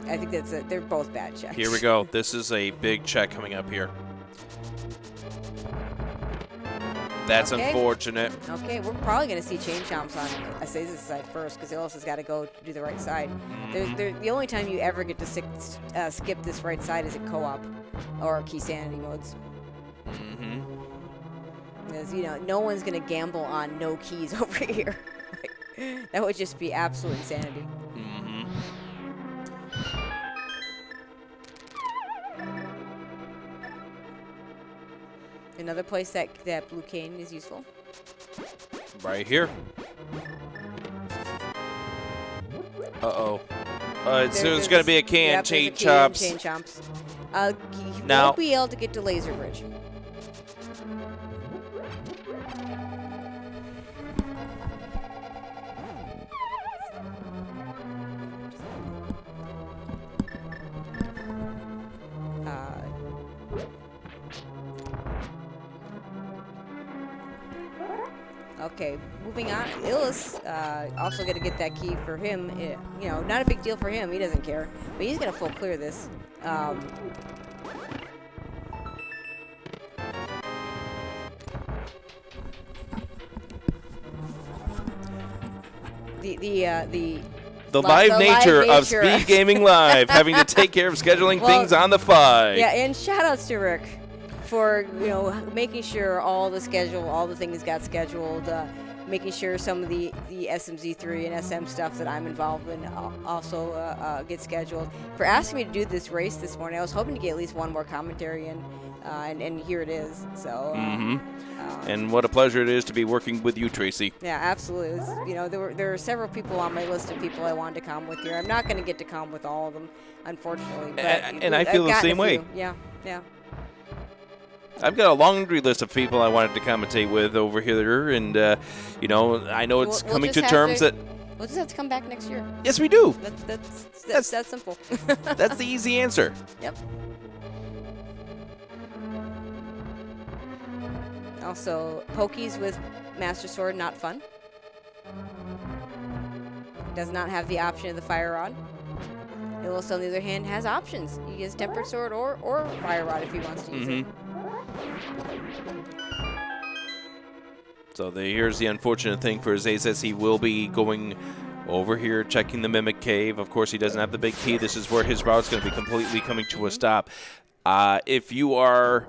I think they're both bad checks. Here we go. This is a big check coming up here. That's unfortunate. Okay, we're probably going to see chain chomps on Asazas' side first, because Illus has got to go to do the right side. The only time you ever get to skip this right side is at co-op or key sanity modes. Because, no one's going to gamble on no keys over here. That would just be absolute insanity. Another place that blue cane is useful. Right here. Uh-oh. It's going to be a can chain chomps. Chain chomps. He won't be able to get to Laser Bridge. Okay, moving on. Illus also going to get that key for him. Not a big deal for him. He doesn't care. But he's going to full clear this. The live nature of SpeedGaming Live, having to take care of scheduling things on the fly. Yeah, and shout-outs to Rick for making sure all the things got scheduled, making sure some of the SMZ3 and SM stuff that I'm involved in also get scheduled. For asking me to do this race this morning, I was hoping to get at least one more commentary in, and here it is. So. And what a pleasure it is to be working with you, Tracy. Yeah, absolutely. There were several people on my list of people I wanted to com with here. I'm not going to get to com with all of them, unfortunately. But and I feel the same way. Yeah. I've got a laundry list of people I wanted to commentate with over here, and I know it's coming to terms that we'll just have to come back next year. Yes, we do. That's that simple. That's the easy answer. Yep. Also, pokies with Master Sword, not fun. Does not have the option of the Fire Rod. Illus, on the other hand, has options. He has Tempered Sword or Fire Rod if he wants to use it. So here's the unfortunate thing for Asazas. He will be going over here, checking the Mimic Cave. Of course, he doesn't have the big key. This is where his route's going to be completely coming to a stop. If you are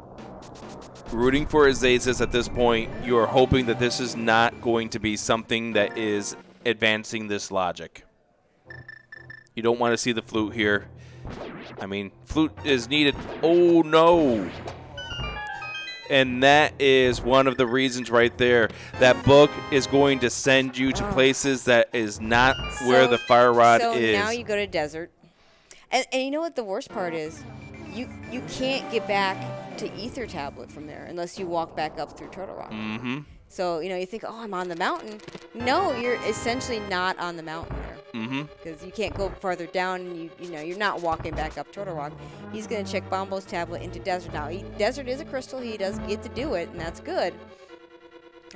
rooting for Asazas at this point, you are hoping that this is not going to be something that is advancing this logic. You don't want to see the flute here. I mean, flute is needed. Oh, no. And that is one of the reasons right there. That book is going to send you to places that is not where the Fire Rod is. So now you go to desert. And you know what the worst part is? You can't get back to Ether Tablet from there unless you walk back up through Turtle Rock. Mm-hmm. So, you know, you think, oh, I'm on the mountain. No, you're essentially not on the mountain there. Mm-hmm. Because you can't go farther down, and you know, you're not walking back up Turtle Rock. He's going to check Bombo's tablet into Desert. Now, Desert is a crystal. He does get to do it, and that's good.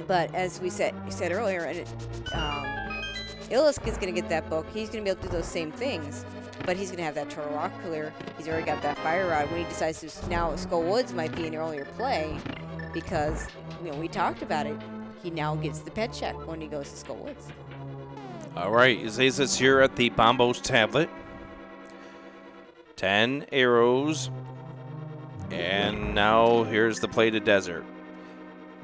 But as we said earlier, and Illus is going to get that book. He's going to be able to do those same things. But he's going to have that Turtle Rock clear. He's already got that Fire Rod. When he decides to, now Skull Woods might be an earlier play because, you know, we talked about it. He now gets the pet check when he goes to Skull Woods. All right, Azazas here at the Bombo's tablet. 10 arrows. And now here's the play to Desert.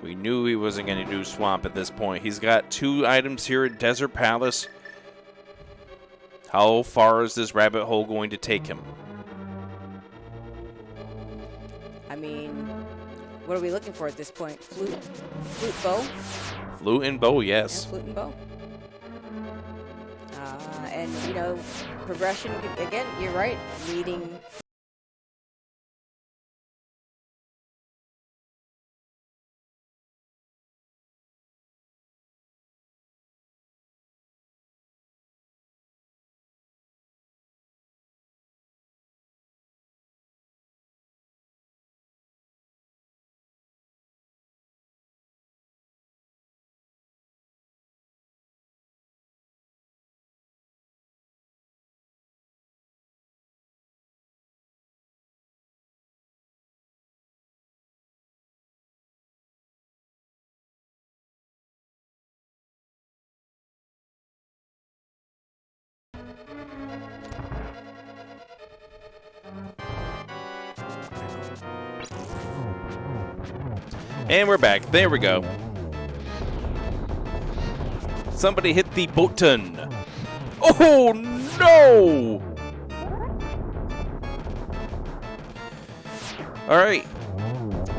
We knew he wasn't going to do Swamp at this point. He's got 2 items here at Desert Palace. How far is this rabbit hole going to take him? I mean, what are we looking for at this point? Flute bow? Flute and bow, yes. Yeah, flute and bow. And, you know, progression, again, you're right, leading... And we're back. There we go. Somebody hit the button. Oh, no! All right.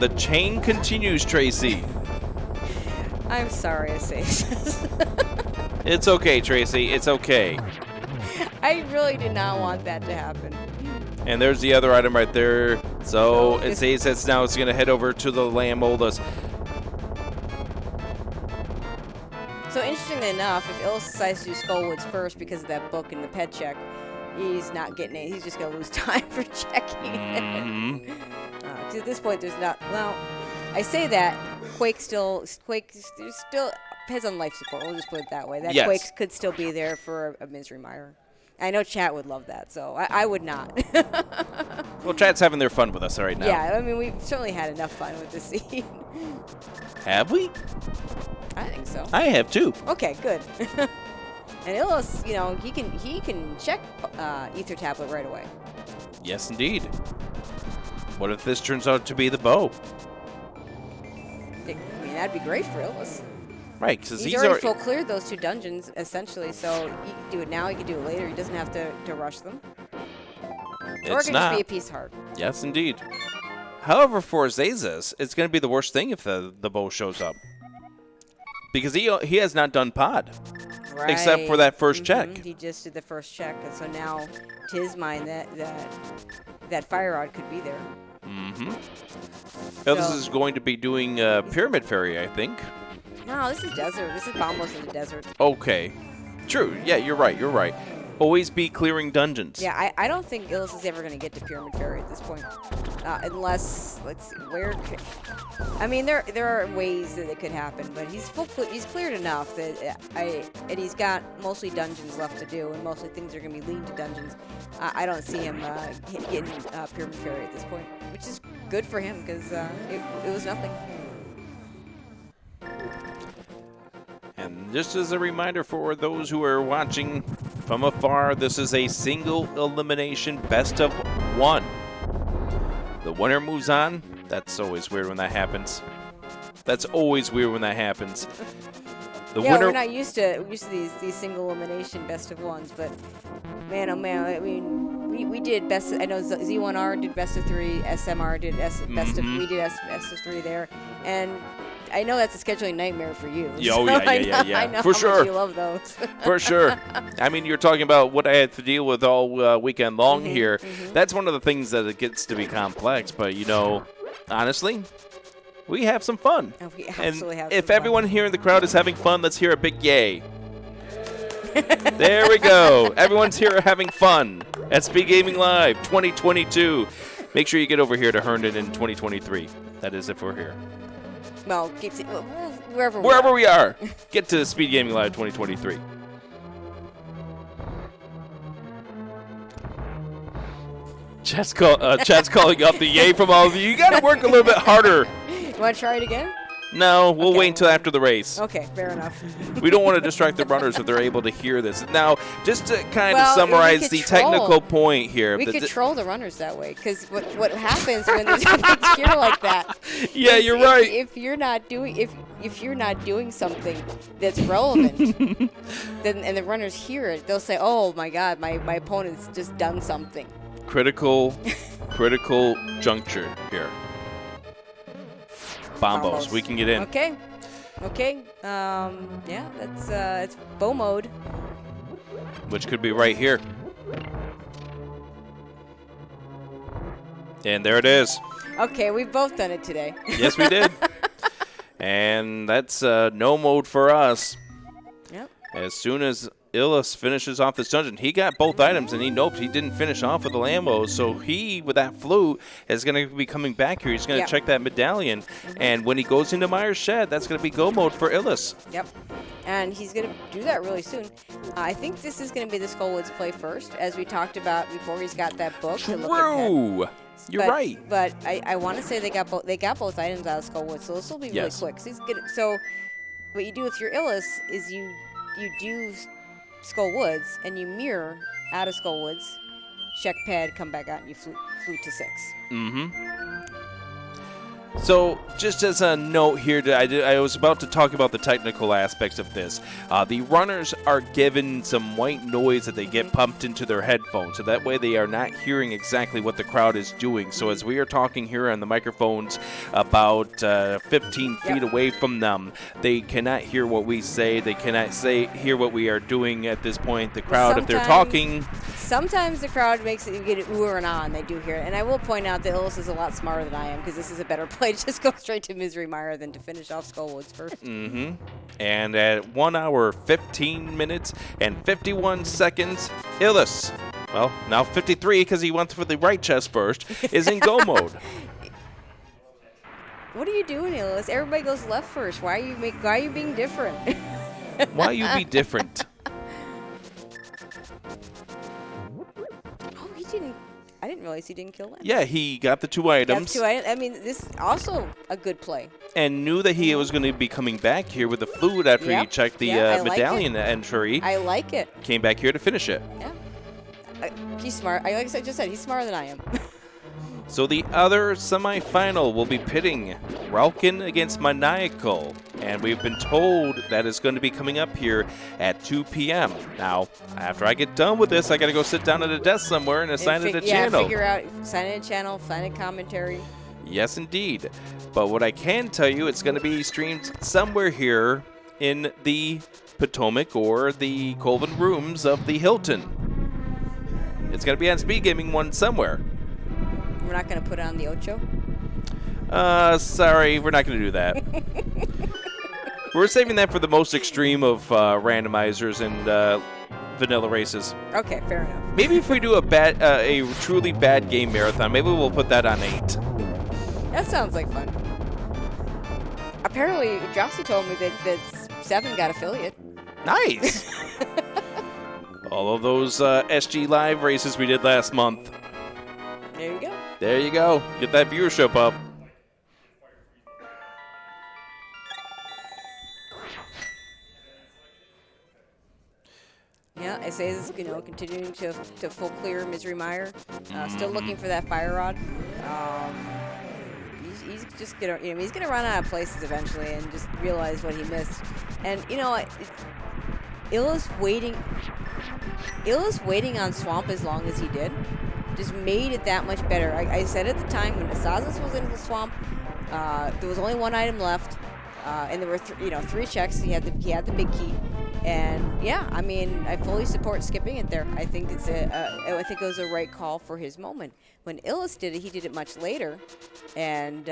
The chain continues, Tracy. I'm sorry, Asazas. It's okay, Tracy. It's okay. I really did not want that to happen. And there's the other item right there. So it says that now it's going to head over to the Lamb Oldus. So interestingly enough, if Illus decides to do Skullwoods first because of that book and the pet check, he's not getting it. He's just going to lose time for checking it. At this point, there's not... Well, I say that. Quake still depends on life support. We'll just put it that way. That yes. Quake could still be there for a Misery Mire. I know chat would love that, so I would not. Well, chat's having their fun with us right now. Yeah, I mean, we've certainly had enough fun with this scene. Have we? I think so. I have too. Okay, good. And Illus, you know, he can check Ether Tablet right away. Yes, indeed. What if this turns out to be the bow? I mean, that'd be great for Illus. Right, because he's already full cleared those 2 dungeons, essentially, so he can do it now, he can do it later. He doesn't have to rush them. Or it can just be a piece of heart. Yes, indeed. However, for Azazas, it's going to be the worst thing if the bow shows up. Because he has not done pod. Right. Except for that first check. He just did the first check, and so now, to his mind, that Fire Rod could be there. Illus is going to be doing Pyramid Fairy, I think. No, this is Desert. This is Bombos in the Desert. Okay. True. Yeah, you're right. You're right. Always be clearing dungeons. Yeah, I don't think Illus is ever going to get to Pyramid Fairy at this point. Unless, let's see, where could... I mean, there are ways that it could happen, but he's cleared enough that and he's got mostly dungeons left to do, and mostly things are going to be lean to dungeons. I don't see him getting Pyramid Fairy at this point, which is good for him because it was nothing. And just as a reminder for those who are watching from afar, this is a single elimination best of 1. The winner moves on. That's always weird when that happens. That's always weird when that happens. The winner. We're not used to these single elimination best of 1s, but man, oh man, I mean, we did best. I know Z1R did best of 3, SMR did best of. We did best of 3 there, and I know that's a scheduling nightmare for you. Oh, so yeah. I know For how sure. much you love those. For sure. I mean, you're talking about what I had to deal with all weekend long here. That's one of the things that it gets to be complex. But, you know, honestly, we have some fun. And we absolutely have if some everyone fun. here in the crowd is having fun, let's hear a big yay. There we go. Everyone's here having fun at SpeedGaming Live 2022. Make sure you get over here to Herndon in 2023. That is if we're here. Well, wherever we are. Get to SpeedGaming Live 2023. Chat's calling up the yay from all of you. You got to work a little bit harder. You want to try it again? No, we'll wait until after the race. Okay, fair enough. We don't want to distract the runners if they're able to hear this. Now, just to kind of summarize the technical point here. We could troll the runners that way, because what happens when there's a big cheer like that? Yeah, you're right. If you're not doing something that's relevant, then and the runners hear it, they'll say, "Oh my God, my opponent's just done something." Critical juncture here. Bombos. We can get in. Okay. Yeah, it's bow mode. Which could be right here. And there it is. Okay, we've both done it today. Yes, we did. And that's no mode for us. Yep. As soon as Illus finishes off this dungeon, he got both items, and he didn't finish off with the Lambos. So he, with that flute, is going to be coming back here. He's going to check that medallion. And when he goes into Myers' shed, that's going to be go mode for Illus. Yep. And he's going to do that really soon. I think this is going to be the Skullwoods play first, as we talked about before. He's got that book. True. You're right. But I want to say they got both items out of Skullwoods, so this will be really quick. So what you do with your Illus is you do Skullwoods, and you mirror out of Skullwoods, check pad, come back out, and you flute to 6. Mm-hmm. So, just as a note here, I was about to talk about the technical aspects of this. The runners are given some white noise that they get pumped into their headphones, so that way they are not hearing exactly what the crowd is doing. So as we are talking here on the microphones about 15 feet away from them, they cannot hear what we say. They cannot hear what we are doing at this point. The crowd, if they're talking... Sometimes the crowd makes it, you get an ooh or an ah, and they do hear it. And I will point out that Illus is a lot smarter than I am, because this is a better play. Just go straight to Misery Mire than to finish off Skullwoods first. Mm-hmm. And at 1 hour, 15 minutes, and 51 seconds, Illus, well, now 53 because he went for the right chest first, is in go mode. What are you doing, Illus? Everybody goes left first. Why are you being different? Why you be different? I didn't realize he didn't kill Lamb. Yeah, he got the 2 items. I mean, this is also a good play. And knew that he was going to be coming back here with the fluid after he checked the medallion entry. I like it. Came back here to finish it. Yeah. He's smart. Like I just said, he's smarter than I am. So the other semifinal will be pitting Ralkin against Maniacal. And we've been told that it's going to be coming up here at 2 p.m. Now, after I get done with this, I got to go sit down at a desk somewhere and assign it a channel. Figure out, sign in a channel, find a commentary. Yes, indeed. But what I can tell you, it's going to be streamed somewhere here in the Potomac or the Colvin rooms of the Hilton. It's going to be on SpeedGaming 1 somewhere. We're not going to put it on the Ocho? Sorry, we're not going to do that. We're saving that for the most extreme of randomizers and vanilla races. Okay, fair enough. Maybe if we do a truly bad game marathon, maybe we'll put that on 8. That sounds like fun. Apparently, Jossie told me that 7 got affiliate. Nice. All of those SGLIVE races we did last month. There you go. There you go. Get that viewership up. Yeah, I say this, continuing to full clear Misery Mire. Still looking for that fire rod. He's just gonna, he's gonna run out of places eventually and just realize what he missed. And Illus waiting on Swamp as long as he did just made it that much better. I said at the time when Asazas was in the Swamp, there was only 1 item left, and there were 3 checks. He had the big key. And yeah, I mean, I fully support skipping it there. I think it's I think it was a right call for his moment. When Illus did it, he did it much later, and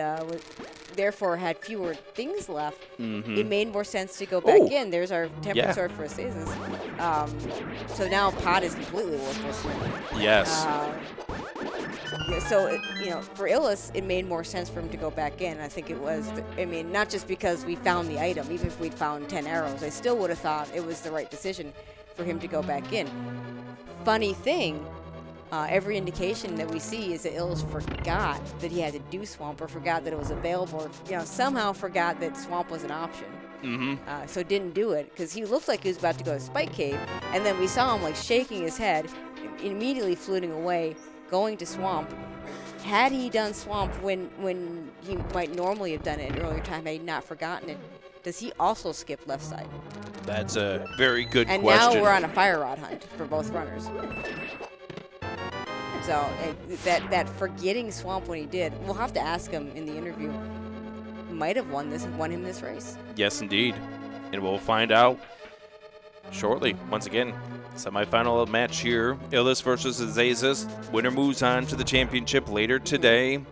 therefore had fewer things left. It made more sense to go back in. There's our tempered sword for asazas. So now pot is completely worthless. Yes. So, for Illus, it made more sense for him to go back in. I think it was, not just because we found the item. Even if we'd found 10 arrows, I still would have thought it was the right decision for him to go back in. Funny thing, every indication that we see is that Illus forgot that he had to do Swamp, or forgot that it was available, or somehow forgot that Swamp was an option. So didn't do it, because he looked like he was about to go to Spike Cave, and then we saw him shaking his head, immediately fluting away, going to Swamp. Had he done Swamp when he might normally have done it in earlier time, had he not forgotten it, does he also skip left side? That's a very good question. And now we're on a fire rod hunt for both runners. So that forgetting Swamp when he did, we'll have to ask him in the interview, might have won him this race. Yes, indeed. And we'll find out shortly. Once again, semifinal match here, Illus versus asazas. Winner moves on to the championship later today.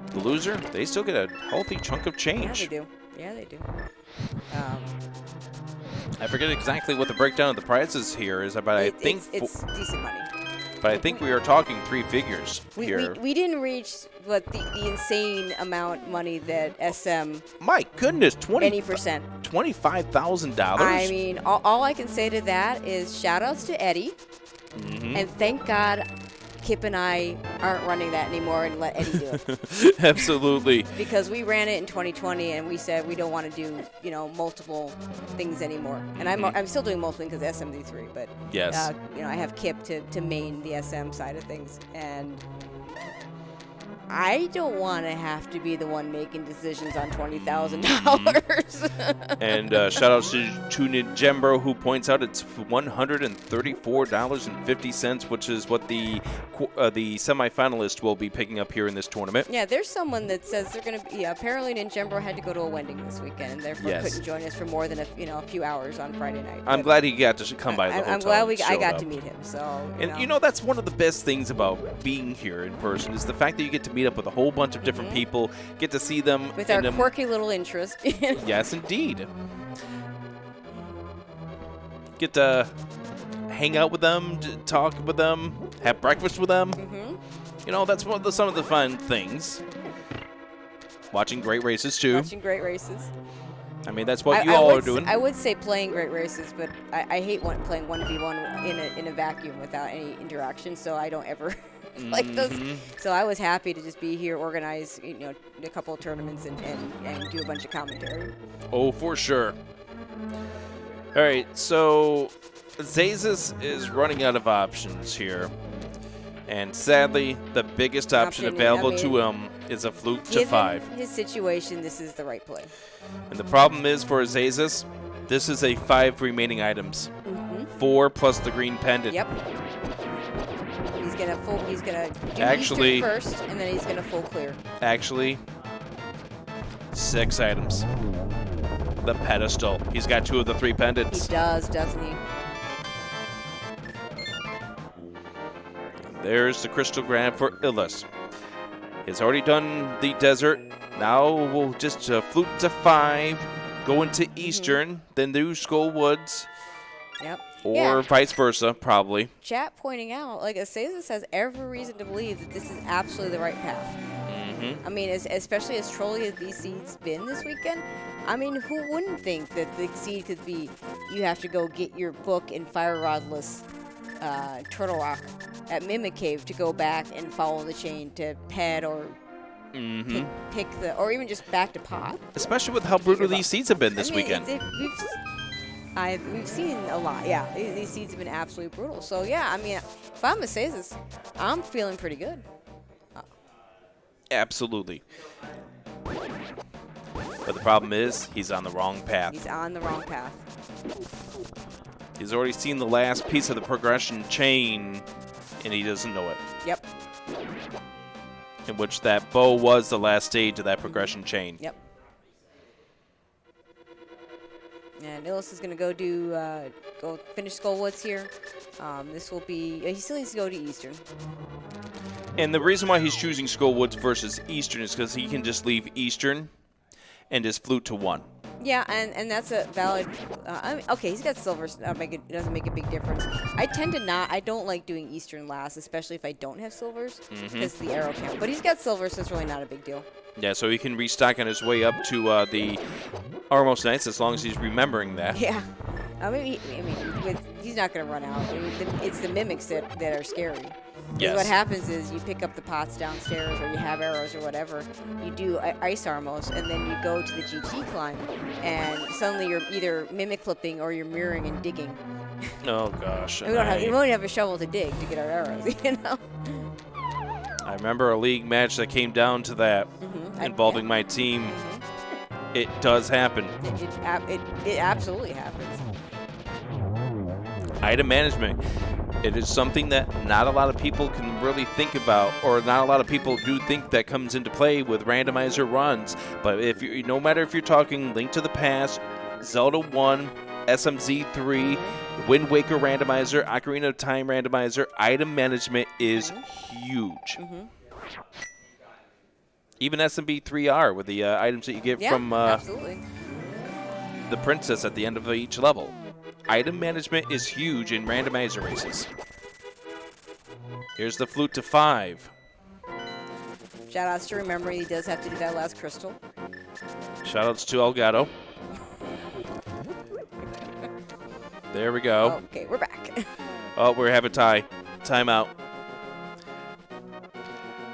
The loser, they still get a healthy chunk of change. Yeah, they do. I forget exactly what the breakdown of the prizes here is, but I think it's decent money. But I think we are talking 3 figures here. We didn't reach the insane amount money that SM. My goodness, any percent. $25,000. I mean, all I can say to that is shout outs to Eddie, and thank God Kip and I aren't running that anymore, and let Eddie do it. Absolutely. Because we ran it in 2020, and we said we don't want to do multiple things anymore. And I'm still doing multiple things because SMD3, but yes, I have Kip to main the SM side of things, and I don't want to have to be the one making decisions on $20,000. And shout out to Ninjembro, who points out it's $134.50, which is what the semifinalist will be picking up here in this tournament. Yeah, there's someone that says they're going to be. Apparently, Ninjembro had to go to a wedding this weekend, and therefore couldn't join us for more than a few hours on Friday night. I'm glad he got to come by the hotel. I'm glad I got to meet him. So, that's one of the best things about being here in person is the fact that you get to meet up with a whole bunch of different people, get to see them with our quirky little interest. Yes, indeed. Get to hang out with them, talk with them, have breakfast with them. That's some of the fun things. Watching great races too. Watching great races. I mean, that's what you all are doing. I would say playing great races, but I hate playing 1v1 in a vacuum without any interaction, so I don't ever like those. So I was happy to just be here, organize a couple of tournaments, and do a bunch of commentary. Oh, for sure. All right, so asazas is running out of options here. And sadly, the biggest option available to him is a flute to 5. Given his situation, this is the right play. And the problem is for asazas, this is a 5 remaining items. 4 plus the green pendant. Yep. He's gonna do actually Easter first, and then he's gonna full clear. Actually, 6 items. The pedestal. He's got 2 of the 3 pendants. He does, doesn't he? There's the crystal grab for Illus. He's already done the desert. Now we'll just flute to 5, go into Eastern, then do Skull Woods. Yep. Or vice versa, probably. Chat pointing out, asazas has every reason to believe that this is absolutely the right path. I mean, especially as trolly as these seeds been this weekend, I mean, who wouldn't think that the seed could be, you have to go get your book in Fire Rodless Turtle Rock at Mimic Cave to go back and follow the chain to pet or pick the, or even just back to pot. Especially with how brutal these seeds have been this weekend. We've seen a lot, yeah. These seeds have been absolutely brutal. So, yeah, I mean, if I'm asazas, I'm feeling pretty good. Absolutely. But the problem is, he's on the wrong path. He's on the wrong path. He's already seen the last piece of the progression chain, and he doesn't know it. Yep. In which that bow was the last stage of that progression chain. Yep. And Illus is going to go finish Skullwoods here. This will be, he still needs to go to Eastern. And the reason why he's choosing Skullwoods versus Eastern is because he can just leave Eastern and just flute to 1. Yeah, and that's a valid. I mean, okay, he's got silvers. It doesn't make a big difference. I tend to not. I don't like doing Eastern last, especially if I don't have silvers, because the arrow count. But he's got silvers, so it's really not a big deal. Yeah, so he can restock on his way up to the Armos Knights as long as he's remembering that. Yeah, he's not going to run out. It's the mimics that are scary. Yes. What happens is you pick up the pots downstairs, or you have arrows or whatever. You do ice armos, and then you go to the GT climb, and suddenly you're either mimic clipping or you're mirroring and digging. Oh gosh. We won't have a shovel to dig to get our arrows, you know. I remember a league match that came down to that involving my team. It does happen. It absolutely happens. Item management. It is something that not a lot of people can really think about, or not a lot of people do think that comes into play with randomizer runs. But no matter if you're talking Link to the Past, Zelda 1, SMZ 3, Wind Waker randomizer, Ocarina of Time randomizer, item management is huge. Even SMB 3R with the items that you get from the princess at the end of each level. Item management is huge in randomizer races. Here's the flute to 5. Shoutouts to remembering he does have to do that last crystal. Shoutouts to Elgato. There we go. Okay, we're back. Oh, we have a tie. Timeout.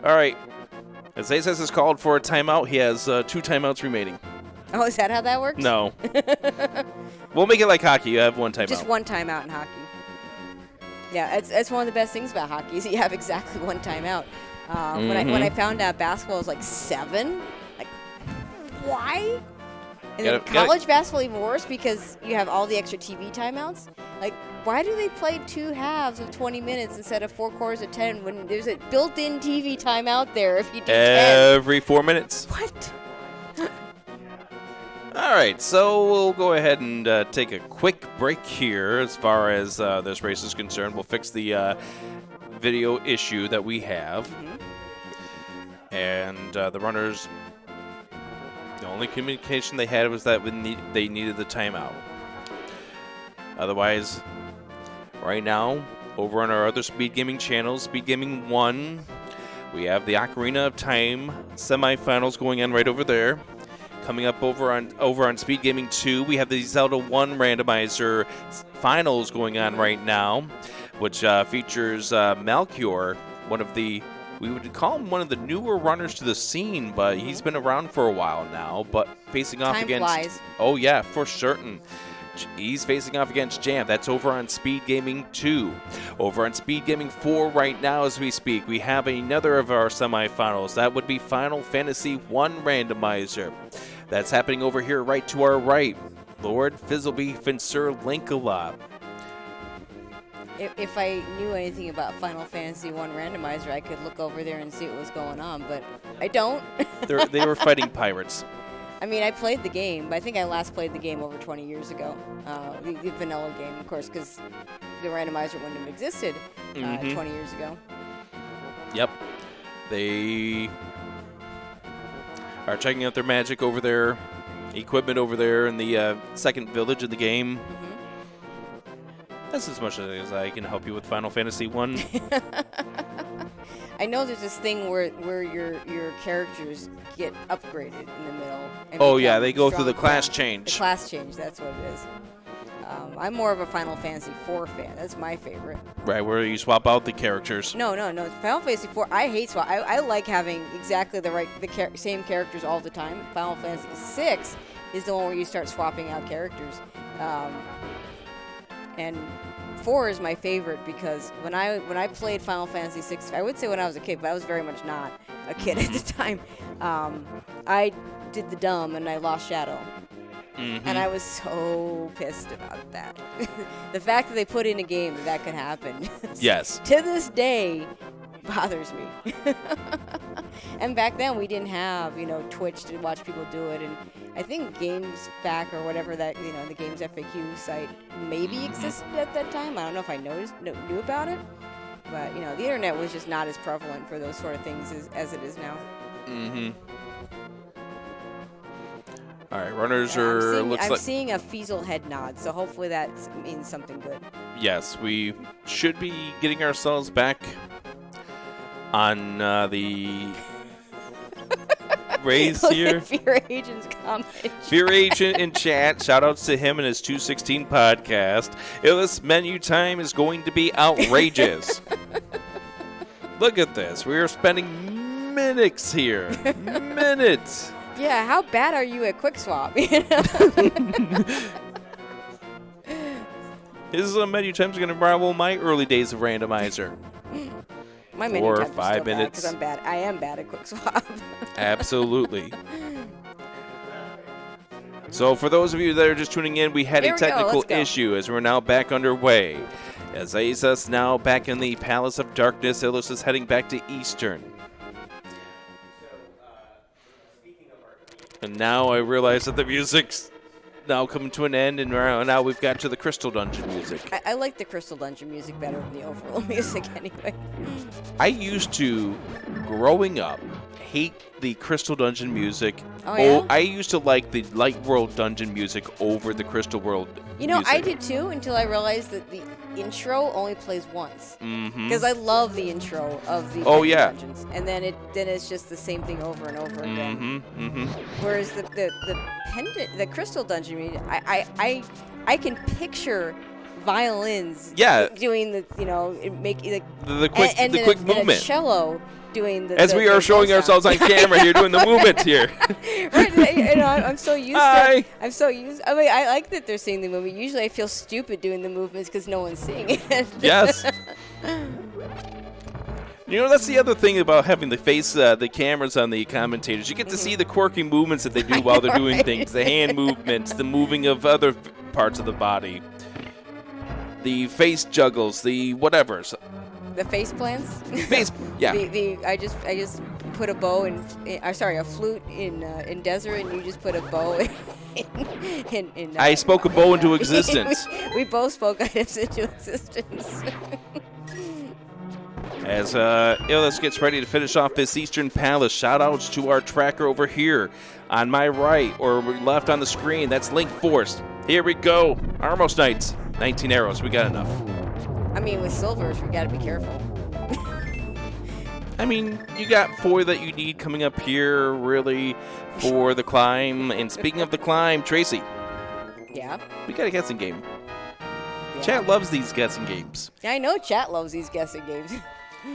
All right. As Asas has called for a timeout, he has 2 timeouts remaining. Oh, is that how that works? No. We'll make it like hockey. You have 1 timeout. Just 1 timeout in hockey. Yeah, it's one of the best things about hockey is you have exactly 1 timeout. When I found out basketball was like 7, like why? And then college basketball even worse because you have all the extra TV timeouts. Like, why do they play 2 halves of 20 minutes instead of 4 quarters of 10 when there's a built-in TV timeout there if you do 10? Every 4 minutes. What? All right, so we'll go ahead and take a quick break here as far as this race is concerned. We'll fix the video issue that we have. And the runners, the only communication they had was that they needed the timeout. Otherwise, right now, over on our other SpeedGaming channels, SpeedGaming 1, we have the Ocarina of Time semifinals going on right over there. Coming up over on SpeedGaming 2, we have the Zelda 1 randomizer finals going on right now, which features Malchior, one of the, we would call him one of the newer runners to the scene, but he's been around for a while now, but facing off against... Time flies. Oh yeah, for certain. He's facing off against Jam. That's over on SpeedGaming 2. Over on SpeedGaming 4 right now as we speak, we have another of our semifinals. That would be Final Fantasy 1 randomizer. That's happening over here right to our right. Lord Fizzlebeef and Sir Link-a-Lot. If I knew anything about Final Fantasy 1 randomizer, I could look over there and see what was going on, but I don't. They were fighting pirates. I mean, I played the game, but I think I last played the game over 20 years ago. The vanilla game, of course, because the randomizer wouldn't have existed 20 years ago. Yep. They are checking out their magic over there, equipment over there in the second village of the game. That's as much as I can help you with Final Fantasy 1. I know there's this thing where your characters get upgraded in the middle. Oh yeah, they go through the class change. The class change, that's what it is. I'm more of a Final Fantasy 4 fan. That's my favorite. Right, where you swap out the characters. No. Final Fantasy 4, I hate swap. I like having exactly the same characters all the time. Final Fantasy 6 is the one where you start swapping out characters. And 4 is my favorite because when I played Final Fantasy 6, I would say when I was a kid, but I was very much not a kid at the time. I did the dumb and I lost Shadow. And I was so pissed about that. The fact that they put in a game that could happen. Yes. To this day, bothers me. And back then we didn't have, Twitch to watch people do it. And I think GamesFAQ or whatever that, the Games FAQ site maybe existed at that time. I don't know if I knew about it. But, the internet was just not as prevalent for those sort of things as it is now. Mm-hmm. All right, runners I'm seeing a Feasel head nod, so hopefully that means something good. Yes, we should be getting ourselves back on the race here. Fear Agent's comment. Fear Agent in chat. Shout outs to him and his 216 podcast. Illus menu time is going to be outrageous. Look at this. We are spending minutes here. Minutes. Yeah, how bad are you at quick swap? His menu time is going to rival my early days of randomizer. My menu time is 5 minutes. Because I'm bad. I am bad at quick swap. Absolutely. So for those of you that are just tuning in, we had a technical issue as we're now back underway. As Asas now back in the Palace of Darkness, Illus is heading back to Eastern. And now I realize that the music's now coming to an end, and now we've got to the Crystal Dungeon music. I like the Crystal Dungeon music better than the overall music anyway. I used to, growing up, hate the Crystal Dungeon music. Oh, yeah? I used to like the Light World Dungeon music over the Crystal World music. I did too until I realized that the intro only plays once. Because I love the intro of the dungeons. And then it's just the same thing over and over again. Whereas the Crystal Dungeon music, I can picture violins doing the quick movement. And a cello doing the as we are showing ourselves on camera here doing the movement here. Right, I'm so used to I mean, I like that they're seeing the movie. Usually I feel stupid doing the movements because no one's seeing it. Yes. That's the other thing about having the cameras on the commentators. You get to see the quirky movements that they do while they're doing things, the hand movements, the moving of other parts of the body, the face juggles, the whatevers. The face plants? Yeah. I just put a bow a flute in desert, and you just put a bow in I spoke a bow into existence. we both spoke items into existence. As Illus gets ready to finish off this Eastern Palace, shout-outs to our tracker over here on my right or left on the screen. That's Link Force. Here we go. Armos Knights. 19 arrows. We got enough. I mean, with silvers, we got to be careful. I mean, you got 4 that you need coming up here, really, for the climb. And speaking of the climb, Tracy. Yeah? We got a guessing game. Yeah. Chat loves these guessing games. Yeah, I know chat loves these guessing games.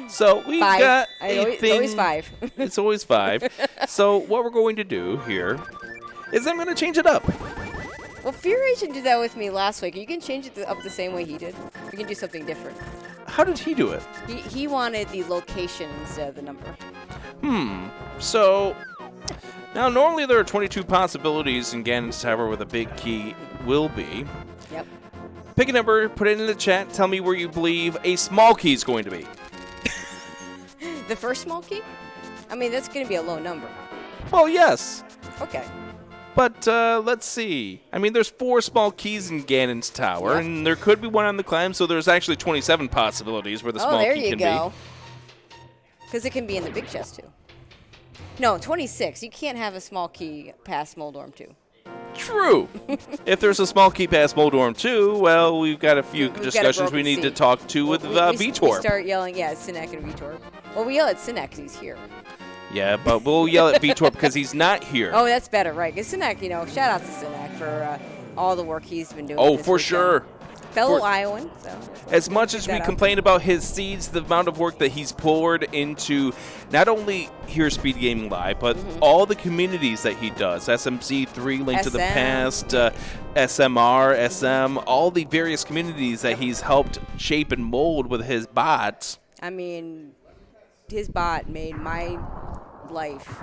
So we've got a thing. It's always 5. It's always 5. So what we're going to do here is I'm going to change it up. Well, Fear Agent did that with me last week. You can change it up the same way he did. You can do something different. How did he do it? He wanted the location instead of the number. So now normally there are 22 possibilities in Ganon's Tower where the big key will be. Yep. Pick a number, put it in the chat, tell me where you believe a small key is going to be. The first small key? I mean, that's going to be a low number. Well, yes. Okay. But let's see. I mean, there's 4 small keys in Ganon's Tower, and there could be one on the climb, so there's actually 27 possibilities where the small key can be. Oh, there you go. Because it can be in the big chest, too. No, 26. You can't have a small key past Moldorm 2. True. If there's a small key past Moldorm 2, well, we've got a few discussions we need to talk to with Vitor. We start yelling, Sinek and Vitor. Well, we yell at Sinek because he's here. Yeah, but we'll yell at Vitor because he's not here. Oh, that's better, right? Because Sinek, shout out to Sinek for all the work he's been doing. Oh, for sure. Fellow Iowan. So as much as we complain about his seeds, the amount of work that he's poured into not only here SpeedGaming Live, but all the communities that he does. SMC3, Link to the Past, SMR, SM, all the various communities that he's helped shape and mold with his bots. I mean, his bot made my life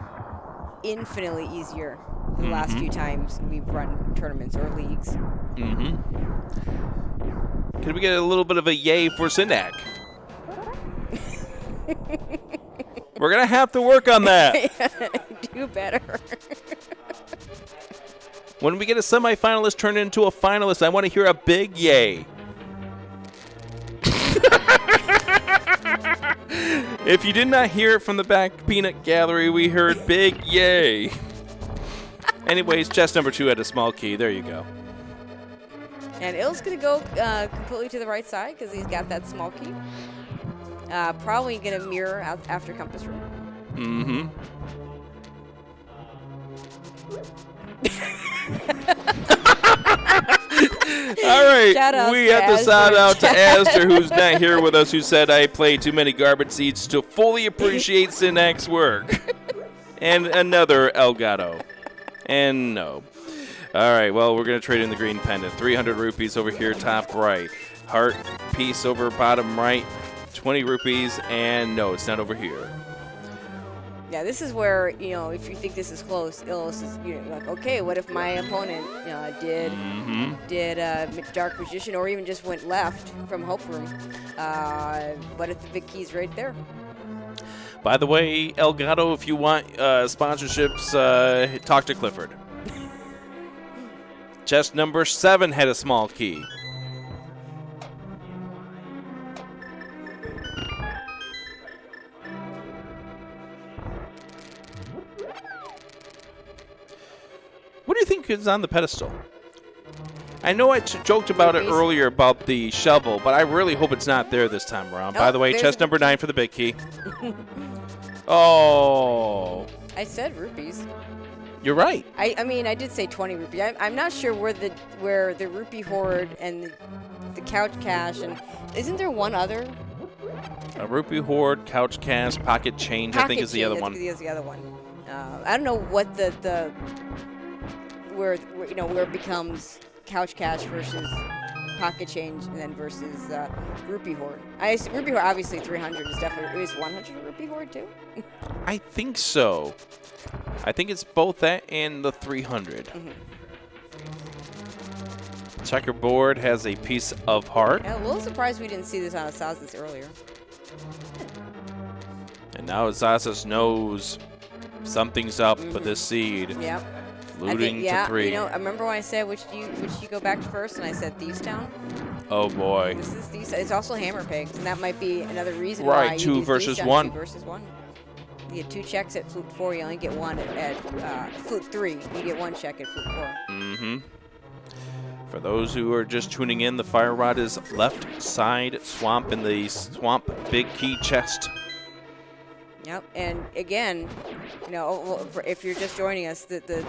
infinitely easier the last few times we've run tournaments or leagues. Could we get a little bit of a yay for Sinek? We're going to have to work on that. Do better. When we get a semifinalist turned into a finalist, I want to hear a big yay. If you did not hear it from the back peanut gallery, we heard big yay. Anyways, chest number 2 had a small key. There you go. And Ill's going to go completely to the right side because he's got that small key. Probably going to mirror out after compass room. Mm-hmm. All right, we have to shout out to Astor, who's not here with us, who said, I play too many garbage seeds to fully appreciate Synac's work. And another Elgato. And no. All right, well, we're going to trade in the green pendant. 300 rupees over here, top right. Heart piece over bottom right. 20 rupees, and no, it's not over here. Yeah, this is where, if you think this is close, Illus is like, okay, what if my opponent did Dark Magician or even just went left from Hope Room? What if the big key's right there? By the way, Elgato, if you want sponsorships, talk to Clifford. Chest number 7 had a small key. What do you think is on the pedestal? I know I joked about it earlier about the shovel, but I really hope it's not there this time around. By the way, chest number 9 for the big key. Oh. I said rupees. You're right. I mean, I did say 20 rupees. I'm not sure where the rupee hoard and the couch cash and isn't there one other? A rupee hoard, couch cash, pocket change. I think is the other one. Is the other one. I don't know what where it becomes couch cash versus pocket change and then versus rupee hoard. Rupee hoard obviously 300 is definitely is 100 rupee hoard too. I think so. I think it's both that and the 300. Mm-hmm. Checkerboard has a piece of heart. Yeah, a little surprised we didn't see this on asazas earlier. And now asazas knows something's up with this seed. Yep. Looting to 3. I remember when I said which you go back to first, and I said Thieves Town. Oh boy. This is Thieves. It's also Hammer Pigs, and that might be another reason why. Right, 2 versus 1. 2 versus 1. You get 2 checks at Flute 4. You only get 1 at Flute 3. You get 1 check at Flute 4. Mm-hmm. For those who are just tuning in, the fire rod is left side swamp in the swamp big key chest. Yep, and again, if you're just joining us, the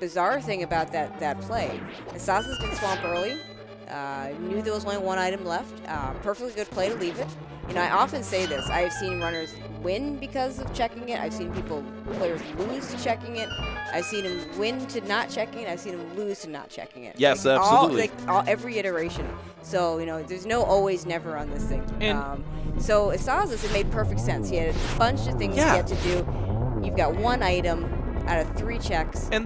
bizarre thing about that play, asazas did swamp early, knew there was only 1 item left, perfectly good play to leave it. I often say this, I have seen runners win because of checking it, I've seen players lose to checking it, I've seen them win to not checking it, I've seen them lose to not checking it. Yes, absolutely. Every iteration. So, there's no always never on this thing. So asazas, it made perfect sense. He had a bunch of things he had to do. You've got 1 item out of 3 checks. And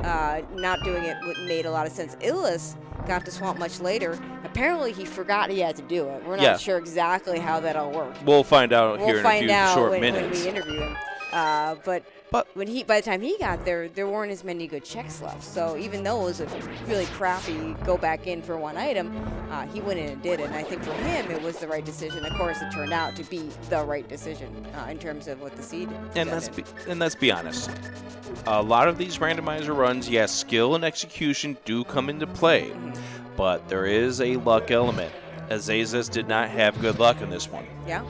not doing it made a lot of sense. Illus got to swamp much later. Apparently, he forgot he had to do it. We're not sure exactly how that all worked. We'll find out here in a few short minutes. When we interview him. But when by the time he got there weren't as many good checks left. So even though it was a really crappy go back in for 1 item, he went in and did it. And I think for him, it was the right decision. Of course, it turned out to be the right decision in terms of what the seed. And let's be honest. A lot of these randomizer runs, yes, skill and execution do come into play, but there is a luck element. Asazas did not have good luck in this one. Yeah.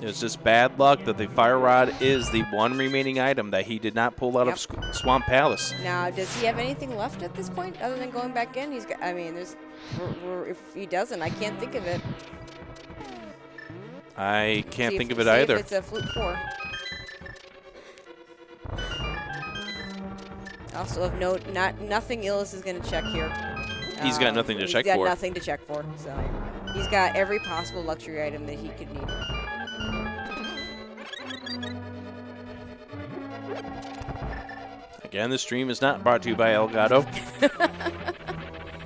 It was just bad luck that the fire rod is the 1 remaining item that he did not pull out of Swamp Palace. Now, does he have anything left at this point other than going back in? He's got. I mean, if he doesn't, I can't think of it. I can't think of it either. If it's a Flute 4. Also of note, nothing Illus is going to check here. He's got nothing to check for. He's got nothing to check for. So he's got every possible luxury item that he could need. Again, this stream is not brought to you by Elgato.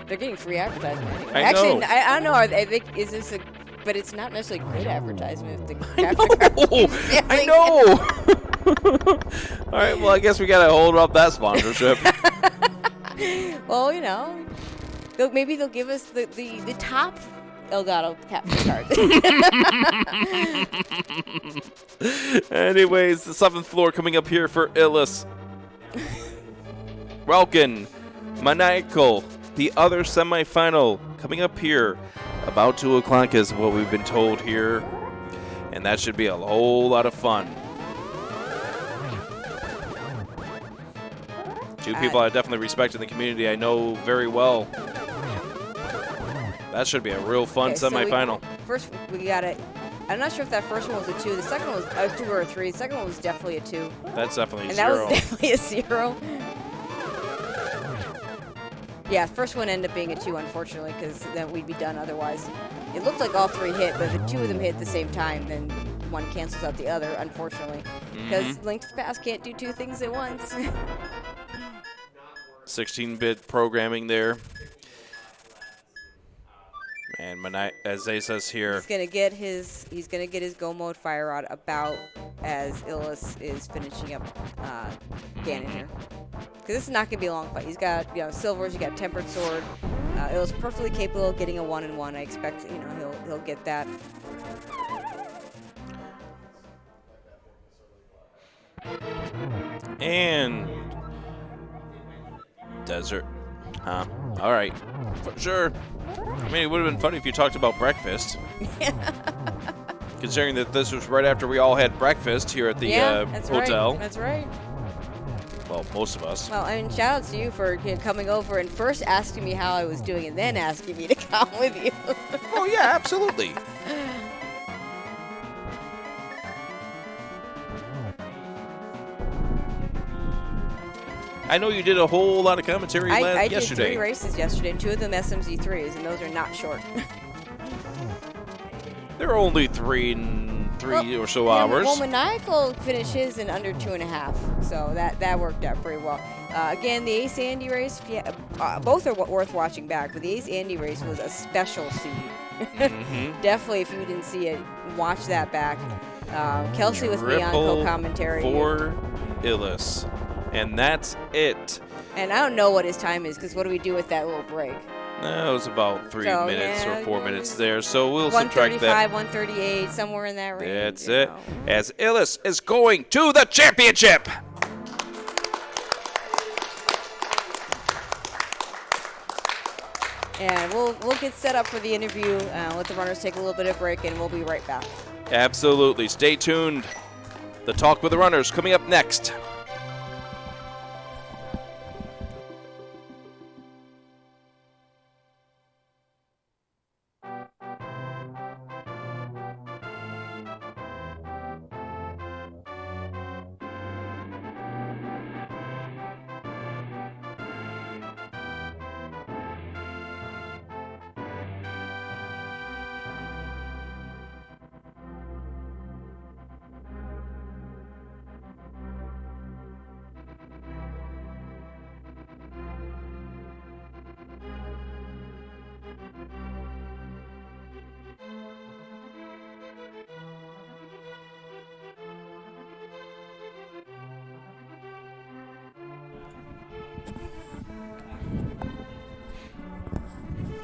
They're getting free advertising anyway. I Actually, know. I don't know. Is this But it's not necessarily good advertisement. I know. All right, well, I guess we got to hold up that sponsorship. Well, you know, maybe they'll give us the top Elgato capture card. Anyways, the 7th floor coming up here for Illus. Welkin, Maniacal, the other semifinal coming up here. About 2 o'clock is what we've been told here. And that should be a whole lot of fun. 2 people I definitely respect in the community I know very well. That should be a real fun semifinal. First, we got it. I'm not sure if that first one was a 2. The second one was a 2 or a 3. The second one was definitely a 2. That's definitely a 0. And that was definitely a 0. Yeah, first one ended up being a 2, unfortunately, because then we'd be done otherwise. It looked like all 3 hit, but if the 2 of them hit at the same time, then one cancels out the other, unfortunately. Because Link to the Past can't do 2 things at once. 16-bit programming there. And as Zay says here, he's gonna get his Go Mode Fire Rod about as Illus is finishing up Ganon here. Because this is not gonna be a long fight. He's got silvers, he got Tempered Sword. Illus perfectly capable of getting a 1-in-1. I expect he'll get that. And desert. Huh. All right. For sure. I mean, it would have been funny if you talked about breakfast. Considering that this was right after we all had breakfast here at the hotel. Right. That's right. Well, most of us. Well, I mean, shout out to you for coming over and first asking me how I was doing and then asking me to come with you. Oh, yeah, absolutely. I know you did a whole lot of commentary yesterday. I did 3 races yesterday, and 2 of them SMZ3s, and those are not short. They're only 3 or so hours. Well, Maniacal finished his in under 2.5, so that worked out pretty well. Again, the Ace Andy race, both are worth watching back, but the Ace Andy race was a special seed. Definitely, if you didn't see it, watch that back. Kelsey with me on co-commentary. For Illus. And that's it. And I don't know what his time is, because what do we do with that little break? It was about 3 minutes or 4 minutes there, so we'll subtract that. 135, 138, somewhere in that range. That's it. As Illus is going to the championship. And we'll get set up for the interview, let the runners take a little bit of break, and we'll be right back. Absolutely. Stay tuned. The Talk with the Runners coming up next.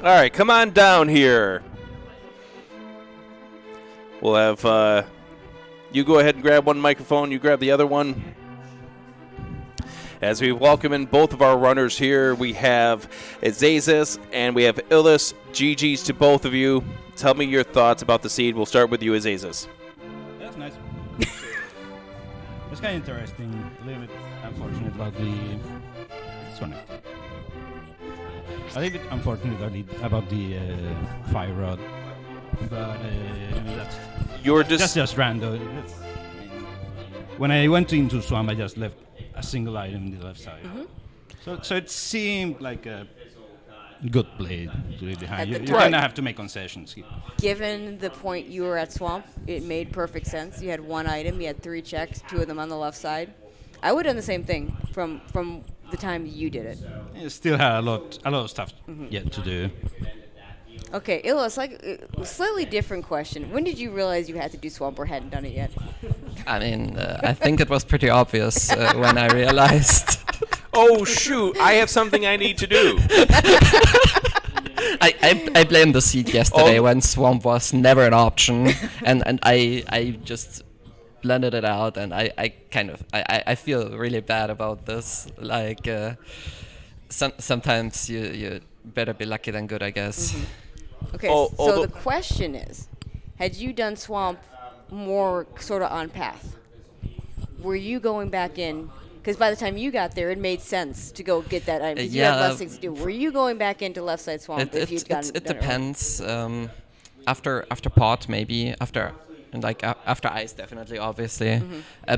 All right, come on down here. We'll have you go ahead and grab one microphone. You grab the other one. As we welcome in both of our runners here, we have Azazas and we have Illus. GG's to both of you. Tell me your thoughts about the seed. We'll start with you, Azazas. That's nice. It's kind of interesting. A little bit unfortunate about the... A little bit unfortunate about the fire rod, but that's just random. When I went into Swamp, I just left a single item in the left side. So it seemed like a good play to leave behind. You kind of have to make concessions here. Given the point you were at Swamp, it made perfect sense. You had 1 item, you had 3 checks, 2 of them on the left side. I would have done the same thing from the time you did it. You still have a lot of stuff yet to do. Okay, Illus, like a slightly different question. When did you realize you had to do swamp or hadn't done it yet? I mean, I think it was pretty obvious when I realized. Oh shoot! I have something I need to do. I blamed the seed yesterday when swamp was never an option, and I just blended it out, and I feel really bad about this. Like sometimes you better be lucky than good, I guess. Okay, so the question is, had you done swamp more sort of on path? Were you going back in? Because by the time you got there, it made sense to go get that item. Because you had less things to do. Were you going back into left side swamp if you'd gotten it depends. After pot, maybe. After ice, definitely, obviously.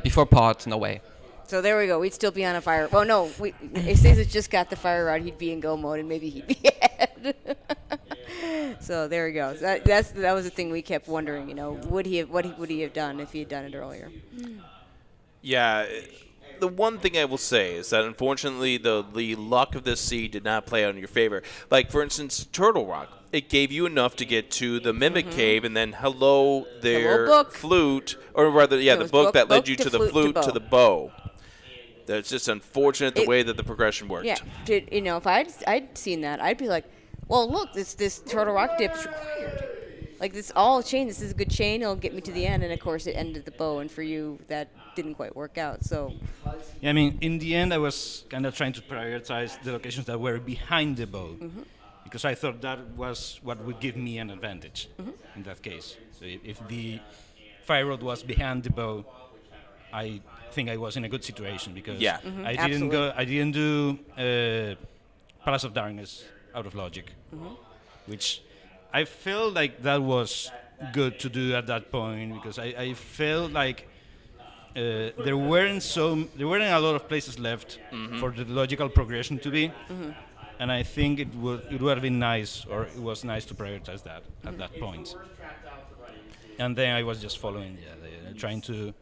Before pot, no way. So there we go. We'd still be on a fire. Well, no. Asazas just got the fire rod. He'd be in go mode, and maybe he'd be ahead. So there we go. So that was the thing we kept wondering. You know, would he have done if he had done it earlier? Yeah. The one thing I will say is that unfortunately the luck of this seed did not play out in your favor. Like, for instance, Turtle Rock. It gave you enough to get to the Mimic Cave, and then hello there, flute, or rather, the book that led you to the flute to the bow. That's just unfortunate the way that the progression worked. Yeah, if I'd seen that, I'd be like, well, look, this Turtle Rock dip is required. Like, this all chain, this is a good chain, it'll get me to the end, and of course it ended the bow, and for you, that didn't quite work out, so. Yeah, I mean, in the end, I was kind of trying to prioritize the locations that were behind the bow, because I thought that was what would give me an advantage in that case. So if the fire rod was behind the bow, I think I was in a good situation, because I didn't do Palace of Darkness out of logic, which I felt like that was good to do at that point, because I felt like there weren't a lot of places left for the logical progression to be, and I think it would have been nice, or it was nice to prioritize that at that point. And then I was just following, trying to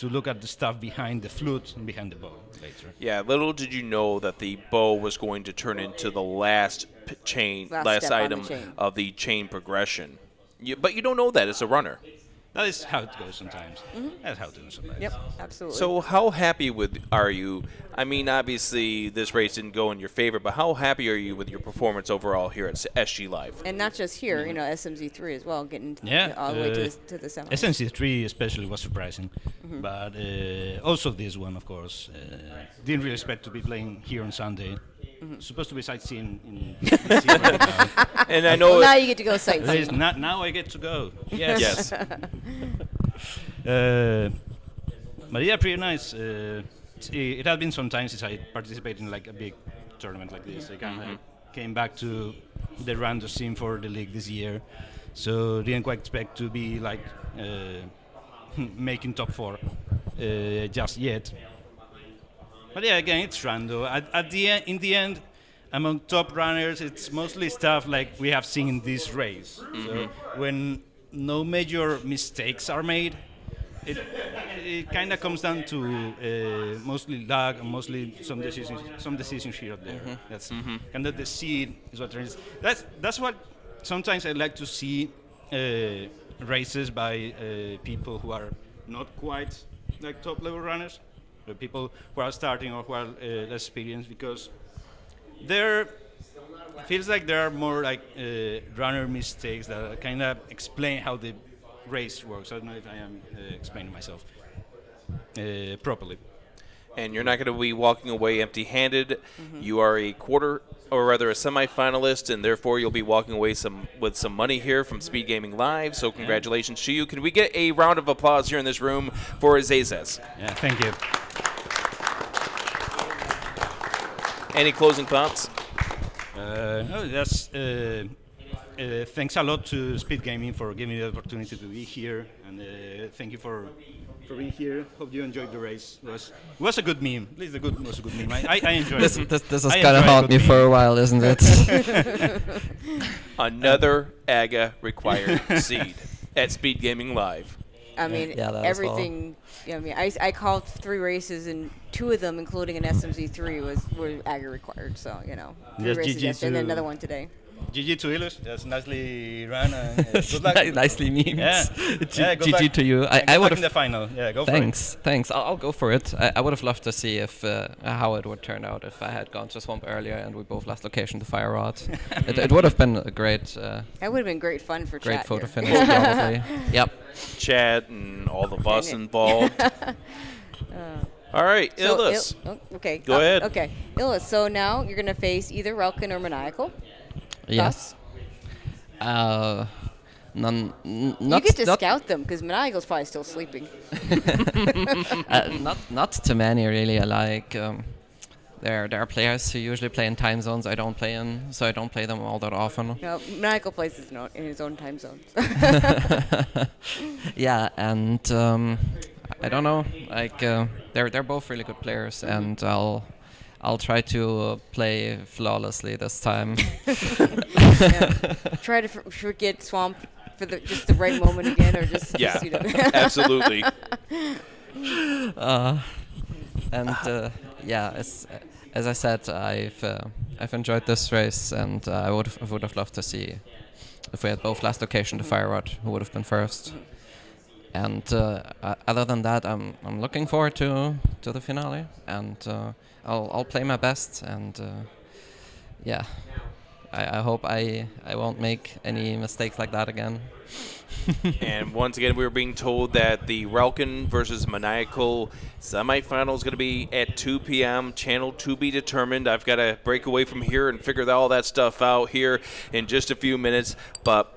look at the stuff behind the flute and behind the bow later. Yeah, little did you know that the bow was going to turn into the last item of the chain progression. But you don't know that as a runner. That is how it goes sometimes. That's how it goes sometimes. Yep, absolutely. So how happy are you? I mean, obviously this race didn't go in your favor, but how happy are you with your performance overall here at SGLIVE? And not just here, SMZ3 as well, getting all the way to the semi. SMZ3 especially was surprising, but also this one, of course. Didn't really expect to be playing here on Sunday. Supposed to be sightseeing in right now. And I know now you get to go sightseeing. Now I get to go. Yes. But yeah, pretty nice. It had been some time since I participated in like a big tournament like this. I kind of came back to the random scene for the league this year, so didn't quite expect to be like making top 4 just yet. But yeah, again, it's random. In the end, among top runners, it's mostly stuff like we have seen in this race. So when no major mistakes are made, it kind of comes down to mostly luck and mostly some decisions here or there. That's kind of the seed is what there is. That's what sometimes I like to see races by people who are not quite like top level runners. The people who are starting or who are less experienced, because it feels like there are more like runner mistakes that kind of explain how the race works. I don't know if I am explaining myself properly. And you're not going to be walking away empty-handed. You are a semi-finalist, and therefore you'll be walking away with some money here from SpeedGaming Live. So congratulations to you. Can we get a round of applause here in this room for Asazas? Yeah, thank you. Any closing thoughts? No, that's thanks a lot to SpeedGaming for giving me the opportunity to be here, and thank you for being here. Hope you enjoyed the race. It was a good meme. At least was a good meme. I enjoyed it. This has kind of haunted me for a while, isn't it? Another AGA required seed at SpeedGaming Live. I mean, everything. I mean, I called 3 races, and 2 of them, including an SMZ3, were AGA required. So 3 races yesterday, and then another one today. GG to Illus. That's nicely run. Good luck. Nicely memed. Yeah, good GG luck. to you. And I good luck would in the have. final. Yeah, go Thanks. I'll go for it. I would have loved to see if how it would turn out if I had gone to Swamp earlier and we both last location to Fire Rod. It would have been a great. That would have been great fun for Great chat photo here. finish, probably. Yep. Chad and all of us involved. All right, So Illus. okay. Go ahead. Okay, Illus. So now you're gonna face either Relkin or Maniacal. Yes. Not You get to not, scout them because Maniacal's probably still sleeping. not too many really. I like there are players who usually play in time zones I don't play in, so I don't play them all that often. No, Maniacal plays in his own time zone. Yeah, and I don't know. Like they're both really good players, and I'll try to play flawlessly this time. Try to forget Swamp for just the right moment again, or just Yeah, you know. absolutely. Yeah, as I said, I've enjoyed this race, and I would have loved to see if we had both last location to Fire Rod, who would have been first. And other than that, I'm looking forward to the finale, and I'll play my best, and yeah, I hope I won't make any mistakes like that again. And once again, we were being told that the Relkin versus Maniacal semifinal is going to be at 2 p.m. Channel to be determined. I've got to break away from here and figure all that stuff out here in just a few minutes. But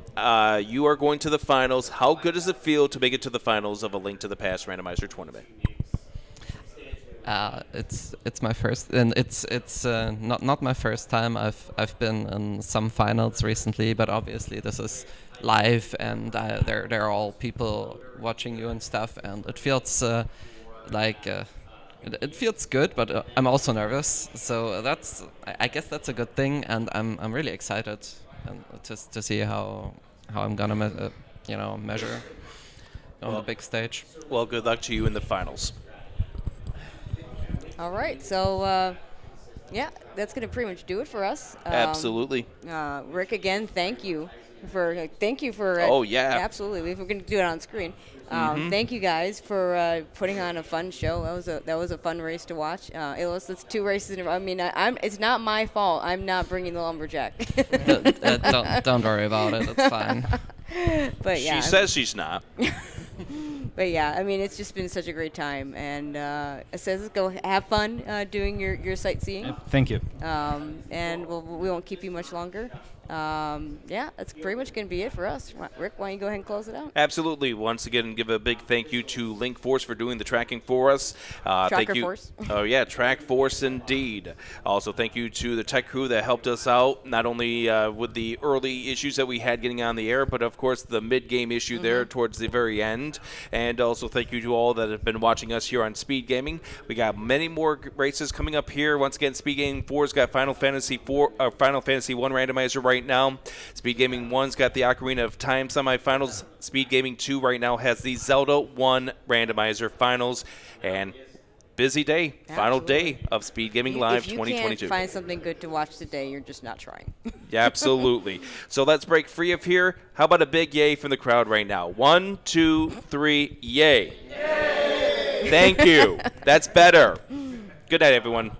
you are going to the finals. How good does it feel to make it to the finals of a Link to the Past randomizer tournament? It's my first, and it's not my first time. I've been in some finals recently, but obviously this is live, and there are all people watching you and stuff, and it feels like it feels good, but I'm also nervous. So I guess that's a good thing, and I'm really excited to see how I'm gonna measure on the big stage. Well, good luck to you in the finals. All right, so yeah, that's gonna pretty much do it for us. Absolutely. Rick, again, thank you for. Oh, yeah. Absolutely. We're gonna do it on screen. Thank you guys for putting on a fun show. That was a fun race to watch. Illus, that's 2 races in a row. I mean, it's not my fault. I'm not bringing the lumberjack. Don't worry about it. It's fine. But yeah, She says she's not. But yeah, I mean, it's just been such a great time, and it says go have fun doing your sightseeing. Thank you. And we won't keep you much longer. Yeah, that's pretty much going to be it for us. Rick, why don't you go ahead and close it out? Absolutely. Once again, give a big thank you to Link Force for doing the tracking for us. Thank you. Force. Oh, yeah, Track Force indeed. Also, thank you to the tech crew that helped us out, not only with the early issues that we had getting on the air, but of course the mid-game issue there towards the very end. And also thank you to all that have been watching us here on Speed Gaming. We got many more races coming up here. Once again, Speed Gaming 4's got Final Fantasy 1 randomizer right now. Speed Gaming 1's got the Ocarina of Time semifinals. Speed Gaming 2 right now has the Zelda 1 randomizer finals. And busy day, final day of Speed Gaming Live if you 2022. can't find something good to watch today, you're just not trying. Yeah, absolutely. So let's break free of here. How about a big yay from the crowd right now? 1, 2, 3, yay. Yay! Thank you. That's better. Good night, everyone.